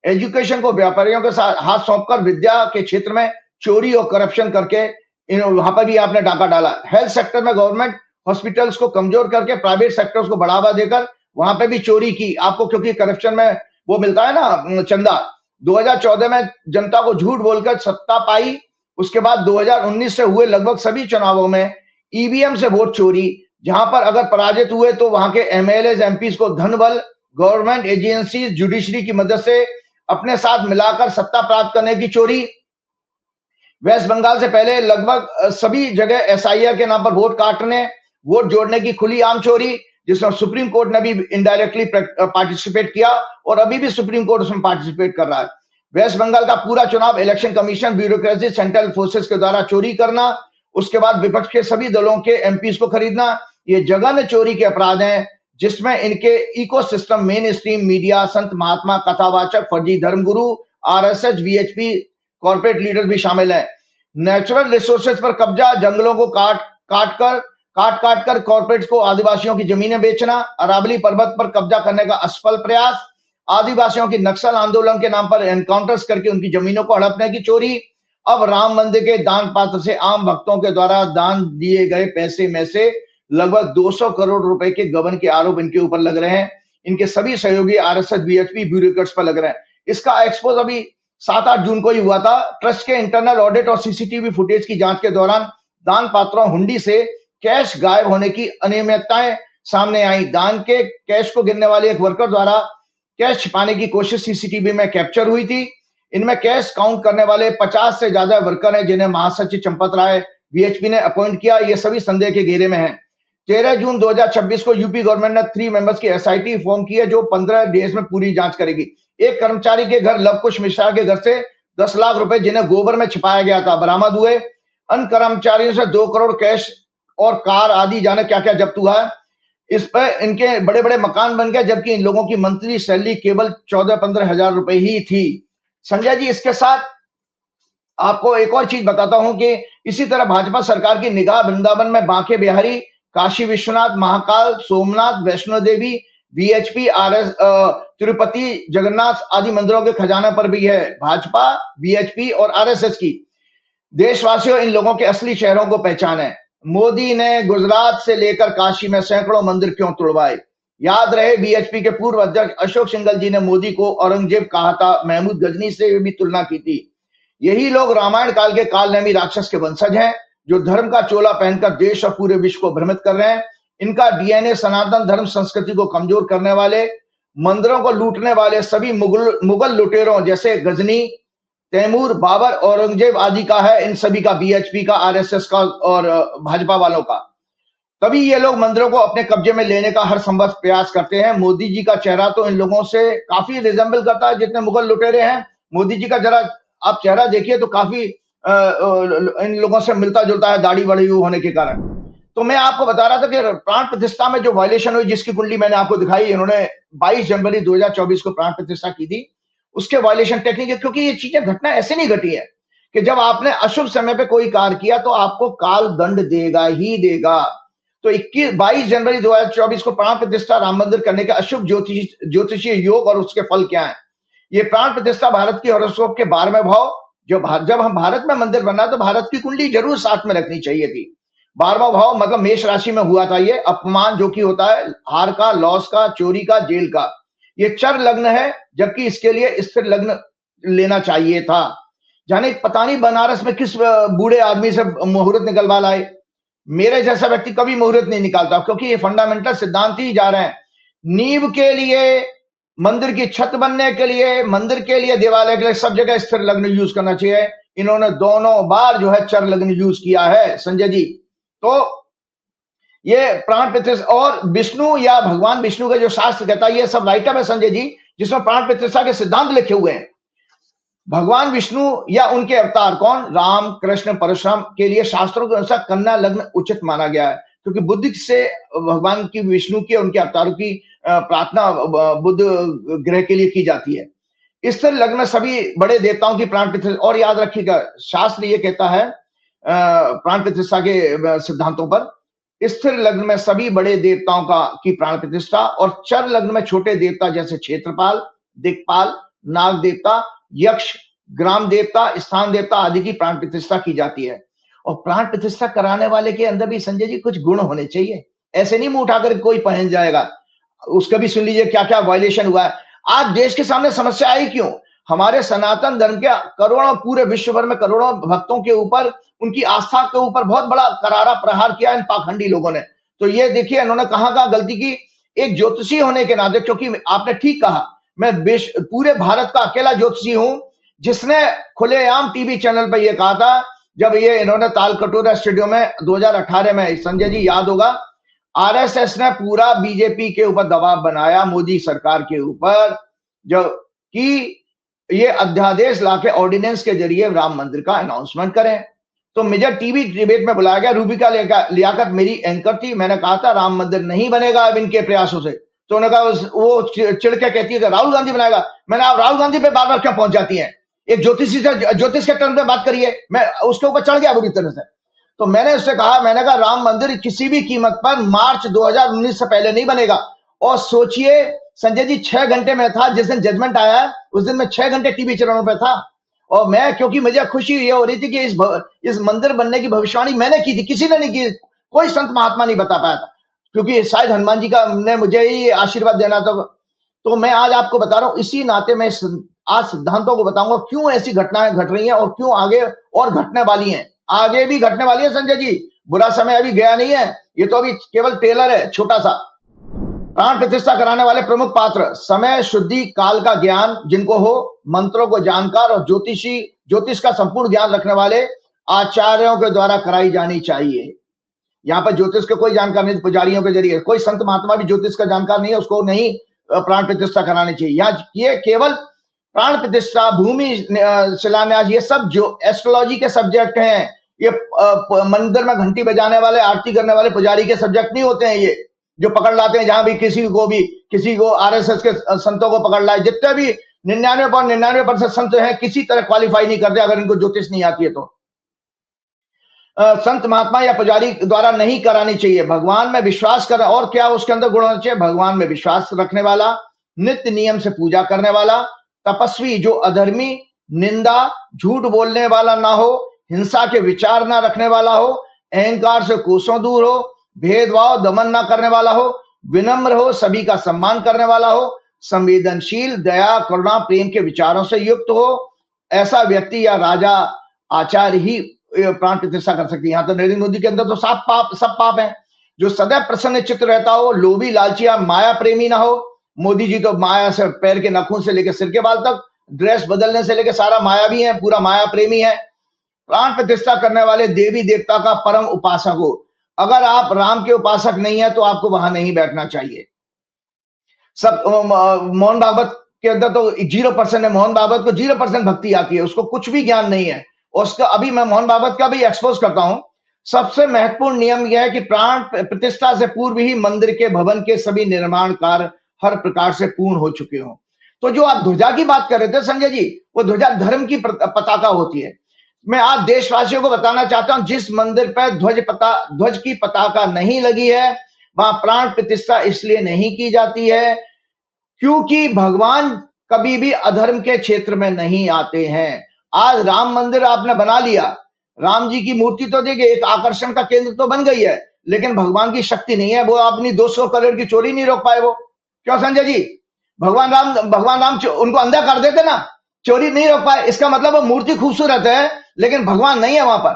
एजुकेशन को व्यापारियों के साथ हाथ सौंपकर विद्या के क्षेत्र में चोरी और करप्शन करके वहां पर भी आपने डाका डाला। हेल्थ सेक्टर में गवर्नमेंट हॉस्पिटल्स को कमजोर करके प्राइवेट सेक्टर्स को बढ़ावा देकर वहां पे भी चोरी की आपको, क्योंकि करप्शन में वो मिलता है ना चंदा। 2014 में जनता को झूठ बोलकर सत्ता पाई, उसके बाद 2019 से हुए लगभग सभी चुनावों में ईवीएम से वोट चोरी, जहां पर अगर पराजित हुए तो वहां के एमएलए एमपी को धन बल, गवर्नमेंट एजेंसी, जुडिशरी की मदद से अपने साथ मिलाकर सत्ता प्राप्त करने की चोरी। वेस्ट बंगाल से पहले लगभग सभी जगह एसआईआर के नाम पर वोट काटने, वोट जोड़ने की खुली आम चोरी, जिसमें सुप्रीम कोर्ट ने भी इनडायरेक्टली पार्टिसिपेट किया और अभी भी सुप्रीम कोर्ट उसमें पार्टिसिपेट कर रहा है। वेस्ट बंगाल का पूरा चुनाव election commission, bureaucracy, central forces के द्वारा चोरी करना, उसके बाद विपक्ष के सभी दलों के एमपीज को खरीदना, ये जघन्य चोरी के अपराध हैं, जिसमें इनके इकोसिस्टम, मेन स्ट्रीम मीडिया, संत महात्मा, कथावाचक, फर्जी धर्मगुरु, आरएसएस, वीएचपी, कॉर्पोरेट लीडर भी शामिल है। नेचुरल रिसोर्सेज पर कब्जा, जंगलों को काट कर कॉर्पोरेट्स को आदिवासियों की जमीनें बेचना, अरावली पर्वत पर कब्जा करने का असफल प्रयास, आदिवासियों की नक्सल आंदोलन के नाम पर एनकाउंटर्स करके उनकी जमीनों को हड़पने की चोरी। अब राम मंदिर के दान पात्र से आम भक्तों के द्वारा दान दिए गए पैसे में से लगभग 200 करोड़ रुपए के गबन के आरोप इनके ऊपर लग रहे हैं। इनके सभी सहयोगी आरएसएस, बीएचपी, ब्यूरोक्रेट्स पर लग रहे हैं। इसका एक्सपोज अभी 7-8 जून को ही हुआ था। ट्रस्ट के इंटरनल ऑडिट और सीसीटीवी फुटेज की जांच के दौरान दान पात्रों हुंडी से कैश गायब होने की अनियमितताएं सामने आई। दान के कैश को गिनने वाले एक वर्कर द्वारा कैश छिपाने की कोशिश सीसीटीवी में कैप्चर हुई थी। इनमें कैश काउंट करने वाले 50 से ज्यादा वर्कर हैं, जिन्हें महासचिव चंपत राय बीएचपी ने अपॉइंट किया। ये सभी संदेह के घेरे में हैं। 13 जून 2026 को यूपी गवर्नमेंट ने 3 मेंबर्स की एसआईटी फॉर्म की है, जो 15 डेज में पूरी जांच करेगी। एक कर्मचारी के घर, लवकुश मिश्रा के घर से 10 लाख रुपए, जिन्हें गोबर में छिपाया गया था, बरामद हुए। अन्य कर्मचारियों से 2 करोड़ कैश और कार आदि जाने क्या क्या जब्त हुआ है। इस पर इनके बड़े बड़े मकान बन गए, जबकि इन लोगों की मंथली सैलरी केवल 14-15 हजार रुपए ही थी। संजय जी, इसके साथ आपको एक और चीज बताता हूं कि इसी तरह भाजपा सरकार की निगाह वृंदावन में बांके बिहारी, काशी विश्वनाथ, महाकाल, सोमनाथ, वैष्णो देवी, बीएचपी, तिरुपति, जगन्नाथ आदि मंदिरों के खजाना पर भी है। भाजपा, बीएचपी और आरएसएस की देशवासियों, इन लोगों के असली चेहरों को पहचाने। मोदी ने गुजरात से लेकर काशी में सैकड़ों मंदिर क्यों तुड़वाए? याद रहे, बीएचपी के पूर्व अध्यक्ष अशोक सिंघल जी ने मोदी को औरंगजेब कहा था, महमूद गजनी से भी तुलना की थी। यही लोग रामायण काल के कालनेमी राक्षस के वंशज हैं, जो धर्म का चोला पहनकर देश और पूरे विश्व को भ्रमित कर रहे हैं। इनका डीएनए सनातन धर्म संस्कृति को कमजोर करने वाले, मंदिरों को लूटने वाले सभी मुगल लुटेरों जैसे गजनी, तैमूर, बाबर, औरंगजेब आदि का है। इन सभी का, बीएचपी का, आरएसएस का और भाजपा वालों का। तभी ये लोग मंदिरों को अपने कब्जे में लेने का हर संभव प्रयास करते हैं। मोदी जी का चेहरा तो इन लोगों से काफी रिजेंबल करता है, जितने मुगल लुटेरे हैं। मोदी जी का जरा आप चेहरा देखिए तो काफी इन लोगों से मिलता जुलता है, दाढ़ी बड़ी होने के कारण। तो मैं आपको बता रहा था कि प्राण प्रतिष्ठा में जो वायलेशन हुई, जिसकी कुंडली मैंने आपको दिखाई, इन्होंने 22 जनवरी 2024 को प्राण प्रतिष्ठा की थी, उसके वायलेशन टेक्निक है। क्योंकि ये चीजें, घटना ऐसे नहीं घटी है कि जब आपने अशुभ समय पे कोई कार्य किया तो आपको काल दंड देगा ही देगा। तो 22 जनवरी 2024 को प्राण प्रतिष्ठा राम मंदिर करने के अशुभ ज्योतिषीय योग और उसके फल क्या है? ये प्राण प्रतिष्ठा भारत की हॉरोस्कोप के 12वें भाव, जब हम भारत में मंदिर बनना तो भारत की कुंडली जरूर साथ में रखनी चाहिए थी। 12वां भाव मतलब मेष राशि में हुआ था। ये अपमान जो कि होता है, हार का, लॉस का, चोरी का, जेल का। ये चर लग्न है, जबकि इसके लिए स्थिर लग्न लेना चाहिए था। जाने पता नहीं बनारस में किस बूढ़े आदमी से मुहूर्त निकलवा लाए। मेरे जैसा व्यक्ति कभी मुहूर्त नहीं निकालता, क्योंकि ये फंडामेंटल सिद्धांत ही जा रहे हैं। नींव के लिए, मंदिर की छत बनने के लिए, मंदिर के लिए, देवालय के लिए, सब जगह स्थिर लग्न यूज करना चाहिए। इन्होंने दोनों बार जो है चर लग्न यूज किया है संजय जी। तो ये प्राण प्रतिष्ठा और विष्णु या भगवान विष्णु का जो शास्त्र कहता है, ये सब राइटअप है संजय जी, जिसमें प्राण प्रतिष्ठा के सिद्धांत लिखे हुए हैं। भगवान विष्णु या उनके अवतार कौन? राम, कृष्ण, परशुराम के लिए शास्त्रों के अनुसार कन्या लग्न उचित माना गया है, क्योंकि बुद्धि से भगवान की, विष्णु की, उनके अवतारों की प्रार्थना बुद्ध ग्रह के लिए की जाती है। स्थिर लग्न सभी बड़े देवताओं की प्राण प्रतिष्ठा। और याद रखिएगा, शास्त्र ये कहता है प्राण प्रतिष्ठा के सिद्धांतों पर, स्थिर लग्न में सभी बड़े देवताओं का की प्राण प्रतिष्ठा, और चर लग्न में छोटे देवता जैसे क्षेत्रपाल, दिक्पाल, नाग देवता, यक्ष, ग्राम देवता, स्थान देवता आदि की प्राण प्रतिष्ठा की जाती है। और प्राण प्रतिष्ठा कराने वाले के अंदर भी संजय जी कुछ गुण होने चाहिए। ऐसे नहीं मुंह उठाकर कोई पहन जाएगा। उसका भी सुन लीजिए क्या क्या वायलेशन हुआ है। आज देश के सामने समस्या आई क्यों? हमारे सनातन धर्म के करोड़ों, पूरे विश्व भर में करोड़ों भक्तों के ऊपर, उनकी आस्था के ऊपर बहुत बड़ा करारा प्रहार किया इन पाखंडी लोगों ने। तो ये देखिए इन्होंने कहां गलती की। एक ज्योतिषी होने के नाते, क्योंकि आपने ठीक कहा, मैं पूरे भारत का अकेला ज्योतिषी हूं जिसने खुलेआम टीवी चैनल पर यह कहा था, जब ये इन्होंने तालकटोरा स्टेडियम में 2018 में, संजय जी याद होगा, आरएसएस ने पूरा बीजेपी के ऊपर दबाव बनाया, मोदी सरकार के ऊपर, जो कि ये अध्यादेश लाके ऑर्डिनेंस के जरिए राम मंदिर का अनाउंसमेंट करें। तो मुझे टीवी डिबेट में बुलाया गया, रूबिका लियाकत मेरी एंकर थी। मैंने कहा था राम मंदिर नहीं बनेगा अब इनके प्रयासों से। तो उन्होंने कहा, वो चिढ़ के कहती है कि राहुल गांधी बनाएगा। मैंने, आप राहुल गांधी पे बार बार क्यों पहुंच जाती है? एक ज्योतिषी से, ज्योतिष के टर्म पे बात करिए। मैं उसके ऊपर चढ़ गया बुरी तरह से। तो मैंने उससे कहा, मैंने कहा राम मंदिर किसी भी कीमत पर मार्च 2019 से पहले नहीं बनेगा। और सोचिए संजय जी, 6 घंटे में था, जिस दिन जजमेंट आया उस दिन मैं 6 घंटे टीवी चैनलों पे था। और मैं, क्योंकि मुझे खुशी ये हो रही थी कि इस मंदिर बनने की भविष्यवाणी मैंने की थी, किसी ने नहीं की, कोई संत महात्मा नहीं बता पाया था, क्योंकि शायद हनुमान जी का ने मुझे ही आशीर्वाद देना था। तो मैं आज आपको बता रहा हूं, इसी नाते मैं आज सिद्धांतों को बताऊंगा क्यों ऐसी घटनाएं घट रही हैं और क्यों आगे और घटने वाली हैं। आगे भी घटने वाली है संजय जी, बुरा समय अभी गया नहीं है, ये तो अभी केवल ट्रेलर है छोटा सा। प्राण प्रतिष्ठा कराने वाले प्रमुख पात्र, समय, शुद्धि, काल का ज्ञान जिनको हो, मंत्रों को जानकार और ज्योतिष का संपूर्ण ज्ञान रखने वाले आचार्यों के द्वारा कराई जानी चाहिए। यहाँ पर ज्योतिष के कोई जानकार नहीं, पुजारियों के जरिए। कोई संत महात्मा भी ज्योतिष का जानकार नहीं है, उसको नहीं प्राण प्रतिष्ठा करानी चाहिए। यहाँ ये केवल प्राण प्रतिष्ठा, भूमि शिलान्यास, ये सब जो एस्ट्रोलॉजी के सब्जेक्ट हैं, ये मंदिर में घंटी बजाने वाले, आरती करने वाले पुजारी के सब्जेक्ट नहीं होते हैं। ये जो पकड़ लाते हैं, जहां भी किसी को आरएसएस के संतों को पकड़ लाए, जितने भी 99.99% संत हैं, किसी तरह क्वालिफाई नहीं करते अगर इनको ज्योतिष नहीं आती है तो। संत महात्मा या पुजारी द्वारा नहीं करानी चाहिए। भगवान में विश्वास कर, और क्या उसके अंदर गुण होना चाहिए? भगवान में विश्वास रखने वाला, नित्य नियम से पूजा करने वाला, तपस्वी जो अधर्मी, निंदा, झूठ बोलने वाला ना हो, हिंसा के विचार ना रखने वाला हो, अहंकार से कोसों दूर हो, भेदभाव दमन ना करने वाला हो, विनम्र हो, सभी का सम्मान करने वाला हो, संवेदनशील, दया, करुणा, प्रेम के विचारों से युक्त हो। ऐसा व्यक्ति या राजा आचार्य ही प्राण प्रतिष्ठा कर सकती है। यहाँ तो नरेंद्र मोदी के अंदर तो सब पाप है। जो सदैव प्रसन्न चित्त रहता हो, लोभी, लालची या माया प्रेमी ना हो। मोदी जी तो माया से पैर के नखून से लेकर सिर के बाल तक, ड्रेस बदलने से लेकर सारा मायावी है, पूरा माया प्रेमी है। प्राण प्रतिष्ठा करने वाले देवी देवता का परम उपासक हो। अगर आप राम के उपासक नहीं है तो आपको वहां नहीं बैठना चाहिए। सब मोहन भागवत के अंदर तो 0% है। मोहन भागवत को 0% भक्ति आती है, उसको कुछ भी ज्ञान नहीं है। उसका अभी मैं मोहन भागवत का भी एक्सपोज करता हूं। सबसे महत्वपूर्ण नियम यह है कि प्राण प्रतिष्ठा से पूर्व ही मंदिर के भवन के सभी निर्माण कार्य हर प्रकार से पूर्ण हो चुके हों। तो जो आप ध्वजा की बात कर रहे थे संजय जी, वो ध्वजा धर्म की पताका होती है। मैं आज देशवासियों को बताना चाहता हूं, जिस मंदिर पर ध्वज की पताका नहीं लगी है वहां प्राण प्रतिष्ठा इसलिए नहीं की जाती है क्योंकि भगवान कभी भी अधर्म के क्षेत्र में नहीं आते हैं। आज राम मंदिर आपने बना लिया, राम जी की मूर्ति तो देखिए एक आकर्षण का केंद्र तो बन गई है, लेकिन भगवान की शक्ति नहीं है। वो अपनी 200 करोड़ की चोरी नहीं रोक पाए। वो क्यों संजय जी? भगवान राम उनको अंधा कर देते ना, चोरी नहीं रोक पाए। इसका मतलब वो मूर्ति खूबसूरत है लेकिन भगवान नहीं है वहां पर।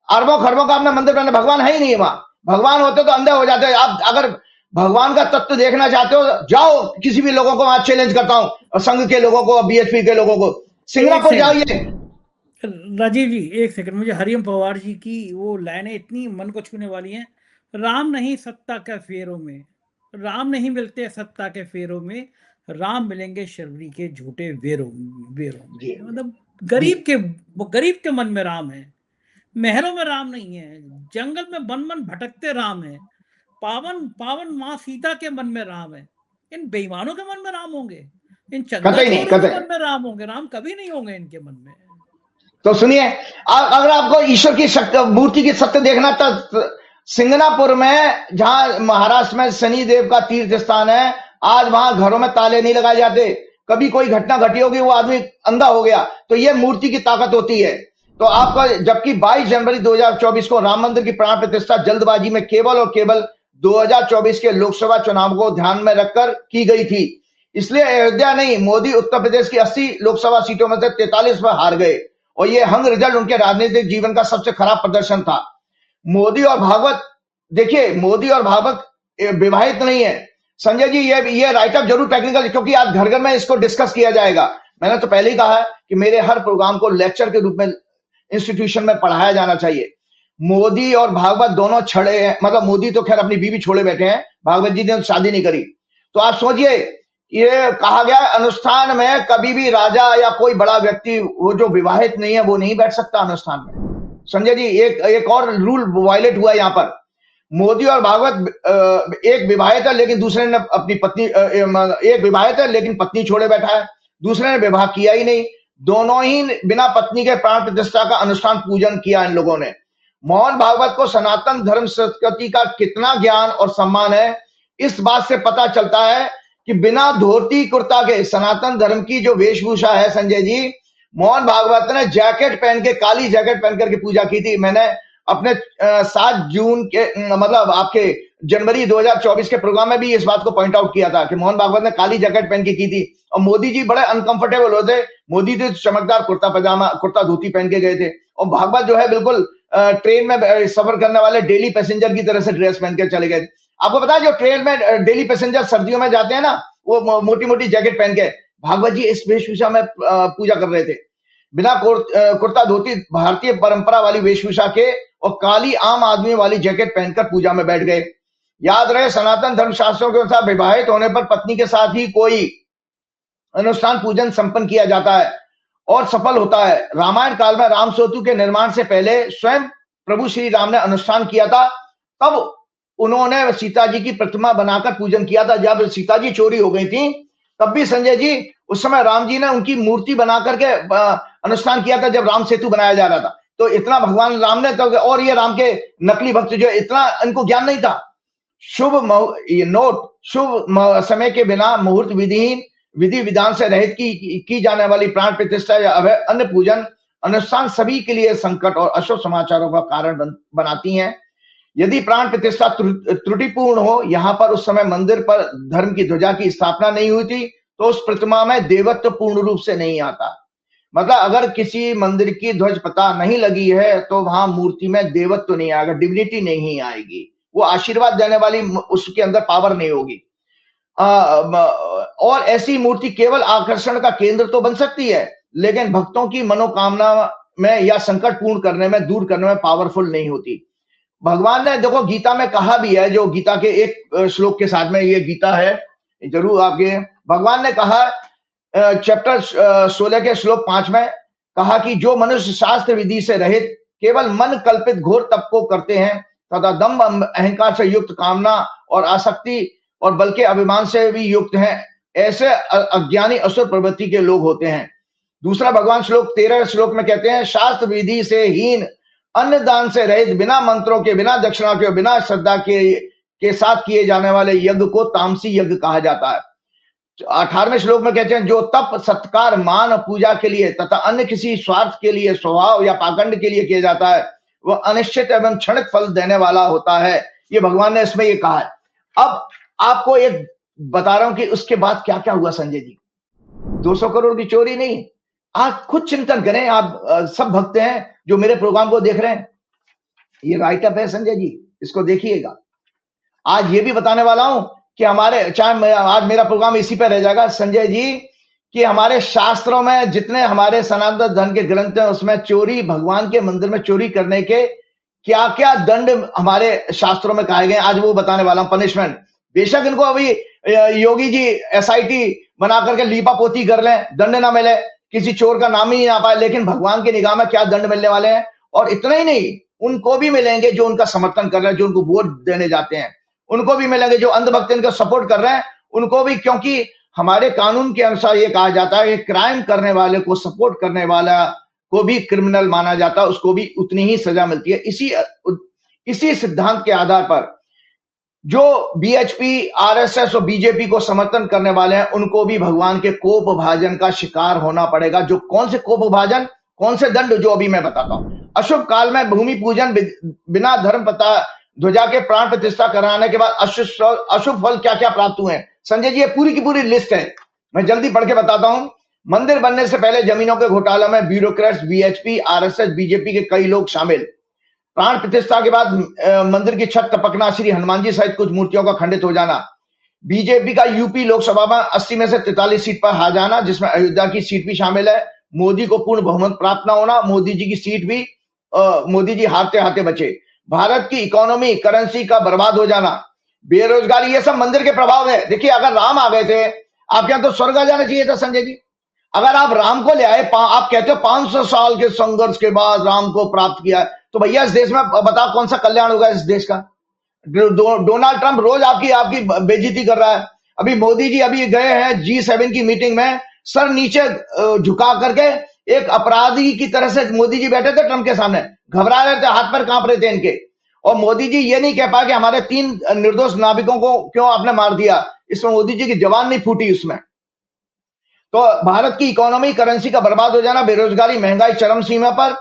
अरबों खरबों का अपना मंदिर बना, भगवान है ही नहीं है वहां। भगवान होते तो अंधे हो जाते। आप अगर भगवान का तत्व देखना चाहते हो, जाओ किसी भी लोगों को, आज चैलेंज करता हूं, और संघ के लोगों को, बीएचपी के लोगों को, सिंगापुर जाइए। राजीव जी एक सेकंड, मुझे हरिओम पवार जी की वो लाइनें इतनी मन को छूने वाली हैं। राम नहीं सत्ता के फेरों में, राम नहीं मिलते सत्ता के फेरों में, राम मिलेंगे शर्वरी के झूठे वेरों में। मतलब गरीब के मन में राम है, महलों में राम नहीं है, जंगल में वन भटकते राम है, पावन माँ सीता के मन में राम है। इन बेईमानों के मन में राम होंगे, इन चंद्रचूड़ों के मन में राम होंगे? राम कभी नहीं होंगे इनके मन में। तो सुनिए, अगर आपको ईश्वर की मूर्ति की सत्य देखना तो सिंगनापुर में, जहां महाराष्ट्र में शनि देव का तीर्थ स्थान है, आज वहां घरों में ताले नहीं लगाए जाते। कभी कोई घटना घटी होगी, वो आदमी अंधा हो गया, तो ये मूर्ति की ताकत होती है। तो आपका, जबकि 22 जनवरी 2024 को राम मंदिर की प्राण प्रतिष्ठा जल्दबाजी में केवल और केवल 2024 के लोकसभा चुनाव को ध्यान में रखकर की गई थी। इसलिए अयोध्या नहीं, मोदी उत्तर प्रदेश की 80 लोकसभा सीटों में से 43 पर हार गए, और ये हंग रिजल्ट उनके राजनीतिक जीवन का सबसे खराब प्रदर्शन था। मोदी और भागवत, देखिए मोदी और भागवत विवाहित नहीं है संजय जी। ये राइटअप जरूर टेक्निकल, क्योंकि आज घर घर में इसको डिस्कस किया जाएगा। मैंने तो पहले ही कहा है कि मेरे हर प्रोग्राम को लेक्चर के रूप में इंस्टीट्यूशन में पढ़ाया जाना चाहिए। मोदी और भागवत दोनों छड़े हैं, मतलब मोदी तो खैर अपनी बीवी छोड़े बैठे हैं, भागवत जी ने तो शादी नहीं करी। तो आप सोचिए, ये कहा गया अनुष्ठान में कभी भी राजा या कोई बड़ा व्यक्ति, वो जो विवाहित नहीं है, वो नहीं बैठ सकता अनुष्ठान में। संजय जी एक और रूल वायलेट हुआ यहाँ पर। मोदी और भागवत, एक विवाहित है लेकिन दूसरे ने अपनी पत्नी, एक विवाहित है लेकिन पत्नी छोड़े बैठा है, दूसरे ने विवाह किया ही नहीं। दोनों ही बिना पत्नी के प्राण प्रतिष्ठा का अनुष्ठान पूजन किया इन लोगों ने। मोहन भागवत को सनातन धर्म संस्कृति का कितना ज्ञान और सम्मान है, इस बात से पता चलता है कि बिना धोती कुर्ता के सनातन धर्म की जो वेशभूषा है संजय जी, मोहन भागवत ने जैकेट पहन के, काली जैकेट पहन करके पूजा की थी। मैंने अपने 7 जून के, मतलब आपके जनवरी 2024 के प्रोग्राम में भी इस बात को पॉइंट आउट किया था कि मोहन भागवत ने काली जैकेट पहन के की थी। और मोदी जी बड़े अनकंफर्टेबल होते। मोदी तो चमकदार कुर्ता पजामा, कुर्ता धोती पहन के गए थे, और भागवत जो है बिल्कुल ट्रेन में सफर करने वाले डेली पैसेंजर की तरह से ड्रेस पहन के चले गए। आपको पता है जो ट्रेन में डेली पैसेंजर सर्दियों में जाते हैं ना, वो मोटी मोटी जैकेट पहन के, भागवत जी इस वेशभूषा में पूजा कर रहे थे। बिना कुर्ता धोती, भारतीय परंपरा वाली वेशभूषा के और काली आम आदमी वाली जैकेट पहनकर पूजा में बैठ गए। याद रहे, सनातन धर्म शास्त्रों के अनुसार विवाहित होने पर पत्नी के साथ ही कोई अनुष्ठान पूजन संपन्न किया जाता है और सफल होता है। रामायण काल में राम सेतु के निर्माण से पहले स्वयं प्रभु श्री राम ने अनुष्ठान किया था। तब उन्होंने सीता जी की प्रतिमा बनाकर पूजन किया था। जब सीता जी चोरी हो गई थी तब भी संजय जी, उस समय राम जी ने उनकी मूर्ति बना करके अनुष्ठान किया था, जब राम सेतु बनाया जा रहा था। तो इतना भगवान राम ने तो, और ये राम के नकली भक्त जो, इतना इनको ज्ञान नहीं था। शुभ समय के बिना मुहूर्त विधि विधान से रहित की जाने वाली प्राण प्रतिष्ठा या अन्य पूजन अनुष्ठान सभी के लिए संकट और अशुभ समाचारों का कारण बनाती हैं। यदि प्राण प्रतिष्ठा त्रुटिपूर्ण हो, यहाँ पर उस समय मंदिर पर धर्म की ध्वजा की स्थापना नहीं हुई थी, तो उस प्रतिमा में देवत्व पूर्ण रूप से नहीं आता। मतलब अगर किसी मंदिर की ध्वज पता नहीं लगी है तो वहां मूर्ति में देवत्व नहीं आएगा, डिविनिटी नहीं आएगी, वो आशीर्वाद देने वाली उसके अंदर पावर नहीं होगी। और ऐसी मूर्ति केवल आकर्षण का केंद्र तो बन सकती है, लेकिन भक्तों की मनोकामना में या संकट पूर्ण करने में, दूर करने में पावरफुल नहीं होती। भगवान ने देखो गीता में कहा भी है, जो गीता के एक श्लोक के साथ में, ये गीता है जरूर आपके, भगवान ने कहा चैप्टर 16 के श्लोक 5 में कहा कि जो मनुष्य शास्त्र विधि से रहित केवल मन कल्पित घोर तप को करते हैं तथा दम्भ अहंकार से युक्त कामना और आसक्ति और बल के अभिमान से भी युक्त हैं, ऐसे अज्ञानी असुर प्रवृत्ति के लोग होते हैं। दूसरा भगवान श्लोक 13 श्लोक में कहते हैं, शास्त्र विधि से हीन, अन्न दान से रहित, बिना मंत्रों के, बिना दक्षिणा के, बिना श्रद्धा के साथ किए जाने वाले यज्ञ को तामसी यज्ञ कहा जाता है। 18वें श्लोक में कहते हैं, जो तप सत्कार मान पूजा के लिए तथा अन्य किसी स्वार्थ के लिए, स्वभाव या पाखंड के लिए किया जाता है, वह अनिश्चित एवं क्षणिक फल देने वाला होता है। ये भगवान ने इसमें ये कहा है। अब आपको एक बता रहा हूं कि उसके बाद क्या क्या हुआ संजय जी। 200 करोड़ की चोरी नहीं, आप खुद चिंतन करें, आप सब भक्त हैं जो मेरे प्रोग्राम को देख रहे हैं, ये राइटअप है संजय जी, इसको देखिएगा। आज ये भी बताने वाला हूं कि हमारे, चाहे आज मेरा प्रोग्राम इसी पे रह जाएगा संजय जी, कि हमारे शास्त्रों में जितने हमारे सनातन धर्म के ग्रंथ हैं, उसमें चोरी, भगवान के मंदिर में चोरी करने के क्या क्या दंड हमारे शास्त्रों में कहे गए, आज वो बताने वाला हूं, पनिशमेंट। बेशक इनको अभी योगी जी SIT बना करके लीपा पोती कर लें, दंड ना मिले, किसी चोर का नाम ही नहीं आ पाए, लेकिन भगवान की निगाह में क्या दंड मिलने वाले हैं। और इतना ही नहीं, उनको भी मिलेंगे जो उनका समर्थन कर रहे हैं, जो उनको वोट देने जाते हैं, उनको भी मिलेंगे, जो अंधभक्त इनको सपोर्ट कर रहे हैं उनको भी, क्योंकि हमारे कानून के अनुसार ये कहा जाता है कि क्राइम करने वाले को सपोर्ट करने वाला को भी क्रिमिनल माना जाता है, उसको भी उतनी ही सजा मिलती है। इसी सिद्धांत के आधार पर जो BHP, RSS और BJP को समर्थन करने वाले हैं, उनको भी भगवान के कोप भाजन का शिकार होना पड़ेगा। जो कौन से कोप भाजन, कौन से दंड, जो अभी मैं बताता हूं। अशुभ काल में भूमि पूजन, बिना धर्म पता ध्वजा के प्राण प्रतिष्ठा कराने के बाद अशुभ फल क्या क्या प्राप्त हुए हैं संजय जी, ये पूरी की पूरी लिस्ट है, मैं जल्दी पढ़ के बताता हूं। मंदिर बनने से पहले जमीनों के घोटाला में ब्यूरोक्रेट्स, BHP, RSS, BJP के कई लोग शामिल। प्राण प्रतिष्ठा के बाद मंदिर की छत टपकना, श्री हनुमान जी सहित कुछ मूर्तियों का खंडित हो जाना, बीजेपी का यूपी लोकसभा में 80 में से 43 सीट पर हार जाना, जिसमें अयोध्या की सीट भी शामिल है, मोदी को पूर्ण बहुमत प्राप्त न होना, मोदी जी की सीट भी मोदी जी हारते हारते बचे, भारत की इकोनॉमी, करेंसी का बर्बाद हो जाना, बेरोजगारी, ये सब मंदिर के प्रभाव है। देखिए अगर राम आ गए थे आपके यहाँ तो स्वर्ग आ जाना चाहिए था संजय जी। अगर आप राम को ले आए, आप कहते हो 500 साल के संघर्ष के बाद राम को प्राप्त किया, तो भैया इस देश में बताओ कौन सा कल्याण होगा इस देश का। डोनाल्ड ट्रंप रोज आपकी बेइज्जती कर रहा है। अभी मोदी जी अभी गए हैं G7 की मीटिंग में, सर नीचे झुका करके एक अपराधी की तरह से मोदी जी बैठे थे ट्रंप के सामने, घबरा रहे थे, हाथ पैर कांप रहे थे इनके। और मोदी जी ये नहीं कह पाए कि हमारे 3 निर्दोष नाविकों को क्यों आपने मार दिया, इसमें मोदी जी की जबान नहीं फूटी उसमें। तो भारत की इकोनॉमी, करेंसी का बर्बाद हो जाना, बेरोजगारी, महंगाई चरम सीमा पर,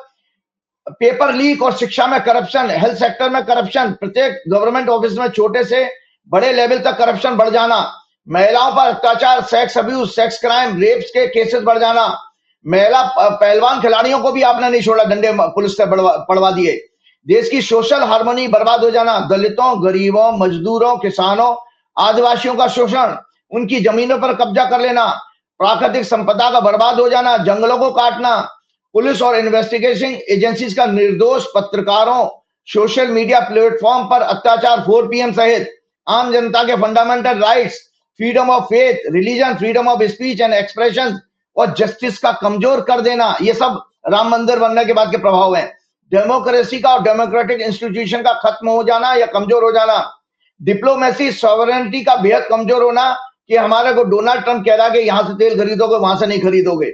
पेपर लीक और शिक्षा में करप्शन, हेल्थ सेक्टर में करप्शन, प्रत्येक गवर्नमेंट ऑफिस में छोटे से बड़े लेवल तक करप्शन बढ़ जाना, महिलाओं पर अत्याचार, sex abuse, sex crime, rapes के केसेस बढ़ जाना, महिला पहलवान खिलाड़ियों को भी आपने नहीं छोड़ा, डंडे पुलिस से पड़वा दिए, देश की सोशल हार्मोनी बर्बाद हो जाना, दलितों, गरीबों, मजदूरों, किसानों, आदिवासियों का शोषण, उनकी जमीनों पर कब्जा कर लेना, प्राकृतिक संपदा का बर्बाद हो जाना, जंगलों को काटना, पुलिस और इन्वेस्टिगेशन एजेंसीज का निर्दोष पत्रकारों, सोशल मीडिया प्लेटफॉर्म पर अत्याचार, 4 PM सहित आम जनता के fundamental rights, freedom of faith, religion, freedom of speech and expression और जस्टिस का कमजोर कर देना, ये सब राम मंदिर बनने के बाद के प्रभाव हैं। डेमोक्रेसी का और डेमोक्रेटिक इंस्टीट्यूशन का खत्म हो जाना या कमजोर हो जाना, डिप्लोमेसी, सॉवरेनिटी का बेहद कमजोर होना, कि हमारे को डोनाल्ड ट्रंप कह रहा है कि यहां से तेल खरीदोगे वहां से नहीं खरीदोगे,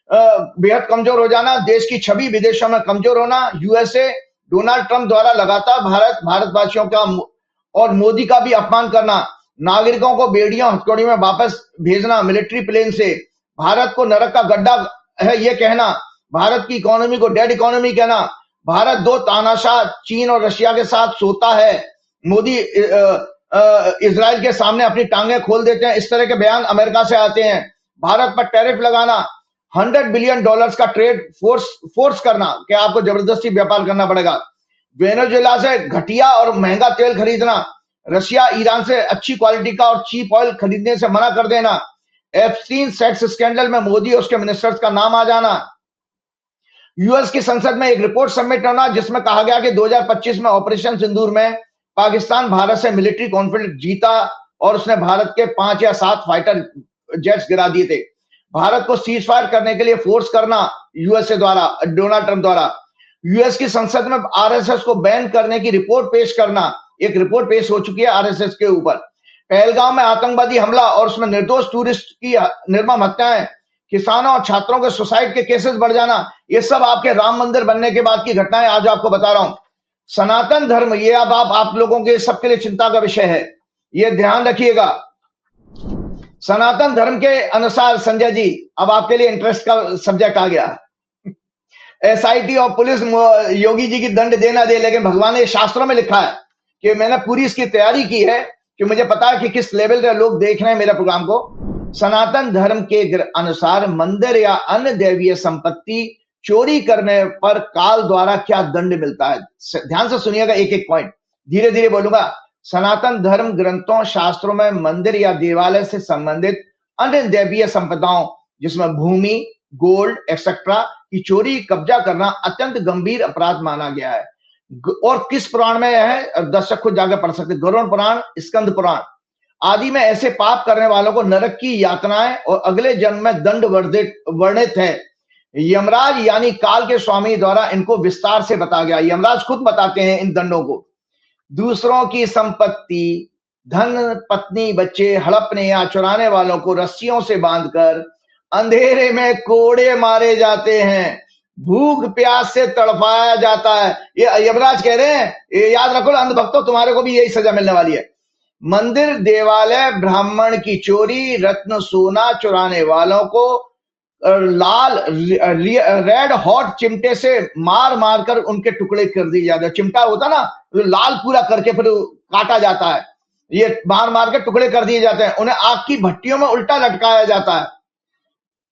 बेहद कमजोर हो जाना, देश की छवि विदेशों में कमजोर होना, USA डोनाल्ड ट्रंप द्वारा लगातार भारतवासियों का और मोदी का भी अपमान करना, नागरिकों को बेड़ियों हथकड़ियों में वापस भेजना मिलिट्री प्लेन से, भारत को नरक का गड्ढा है ये कहना, भारत की इकोनॉमी को डेड इकोनॉमी कहना, भारत दो तानाशाह चीन और रशिया के साथ सोता है, मोदी इजराइल के सामने अपनी टांगे खोल देते हैं, इस तरह के बयान अमेरिका से आते हैं। भारत पर टैरिफ लगाना, $100 बिलियन का ट्रेड फोर्स करना कि आपको जबरदस्ती व्यापार करना पड़ेगा, वेनेजुएला से घटिया और महंगा तेल खरीदना, रशिया ईरान से अच्छी क्वालिटी का और चीप ऑयल खरीदने से मना कर देना, एप्स्टीन सेक्स स्कैंडल में मोदी और उसके मिनिस्टर्स का नाम आ जाना, यूएस की संसद में एक रिपोर्ट सबमिट होना जिसमें कहा गया कि 2025 में ऑपरेशन सिंदूर में पाकिस्तान भारत से मिलिट्री कॉन्फ्लिक्ट जीता और उसने भारत के 5 या 7 फाइटर जेट्स गिरा दिए थे। भारत को सीज फायर करने के लिए फोर्स करना यूएसए द्वारा, डोनाल्ड ट्रंप द्वारा, यूएस की संसद में आरएसएस को बैन करने की रिपोर्ट पेश करना, एक रिपोर्ट पेश हो चुकी है आरएसएस के ऊपर, पहलगाम में आतंकवादी हमला और उसमें निर्दोष टूरिस्ट की निर्मम हत्याएं, किसानों और छात्रों के सुसाइड के केसेस बढ़ जाना, ये सब आपके राम मंदिर बनने के बाद की घटनाएं आज आपको बता रहा हूं। सनातन धर्म, ये अब आप लोगों के सबके लिए चिंता का विषय है, ये ध्यान रखिएगा। सनातन धर्म के अनुसार संजय जी, अब आपके लिए इंटरेस्ट का सब्जेक्ट आ गया। एसआईटी और पुलिस योगी जी की दंड देना दे, लेकिन भगवान ने शास्त्रों में लिखा है कि मैंने पूरी इसकी तैयारी की है कि मुझे पता है कि किस लेवल पे लोग देख रहे हैं मेरे प्रोग्राम को। सनातन धर्म के अनुसार मंदिर या अन्य दैवीय संपत्ति चोरी करने पर काल द्वारा क्या दंड मिलता है? ध्यान से सुनिएगा, एक एक पॉइंट धीरे धीरे बोलूंगा। सनातन धर्म ग्रंथों शास्त्रों में मंदिर या देवालय से संबंधित अन्य दैवीय संपदाओं जिसमें भूमि, गोल्ड एक्सेट्रा की चोरी कब्जा करना अत्यंत गंभीर अपराध माना गया है। और किस पुराण में है? दर्शक खुद जाकर पढ़ सकते, गरुड़ पुराण, स्कंद पुराण आदि में ऐसे पाप करने वालों को नरक की यातनाएं और अगले जन्म में दंड वर्णित है। यमराज यानी काल के स्वामी द्वारा इनको विस्तार से बताया गया। यमराज खुद बताते हैं इन दंडों को। दूसरों की संपत्ति, धन, पत्नी, बच्चे हड़पने या चुराने वालों को रस्सियों से बांधकर अंधेरे में कोड़े मारे जाते हैं, भूख प्यास से तड़पाया जाता है। ये यमराज कह रहे हैं, ये याद रखो अंधभक्तों, तुम्हारे को भी यही सजा मिलने वाली है। मंदिर, देवालय, ब्राह्मण की चोरी, रत्न सोना चुराने वालों को लाल रेड हॉट चिमटे से मार मार कर उनके टुकड़े कर दिए जाते हैं। चिमटा होता ना, लाल पूरा करके फिर काटा जाता है, ये मार मार के टुकड़े कर दिए जाते हैं। उन्हें आग की भट्टियों में उल्टा लटकाया जाता है।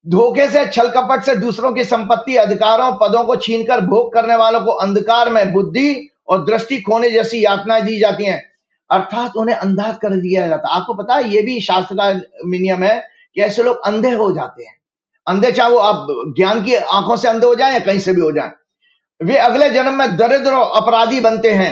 धोखे से, छल कपट से दूसरों की संपत्ति, अधिकारों, पदों को छीनकर भोग करने वालों को अंधकार में बुद्धि और दृष्टि खोने जैसी यातनाएं दी जाती हैं, अर्थात उन्हें अंधा कर दिया जाता है। आपको पता है ये भी शास्त्र का नियम है कि ऐसे लोग अंधे हो जाते हैं। अंधे चाहे वो आप ज्ञान की आंखों से अंधे हो जाए या कहीं से भी हो जाए, वे अगले जन्म में दरिद्र अपराधी बनते हैं।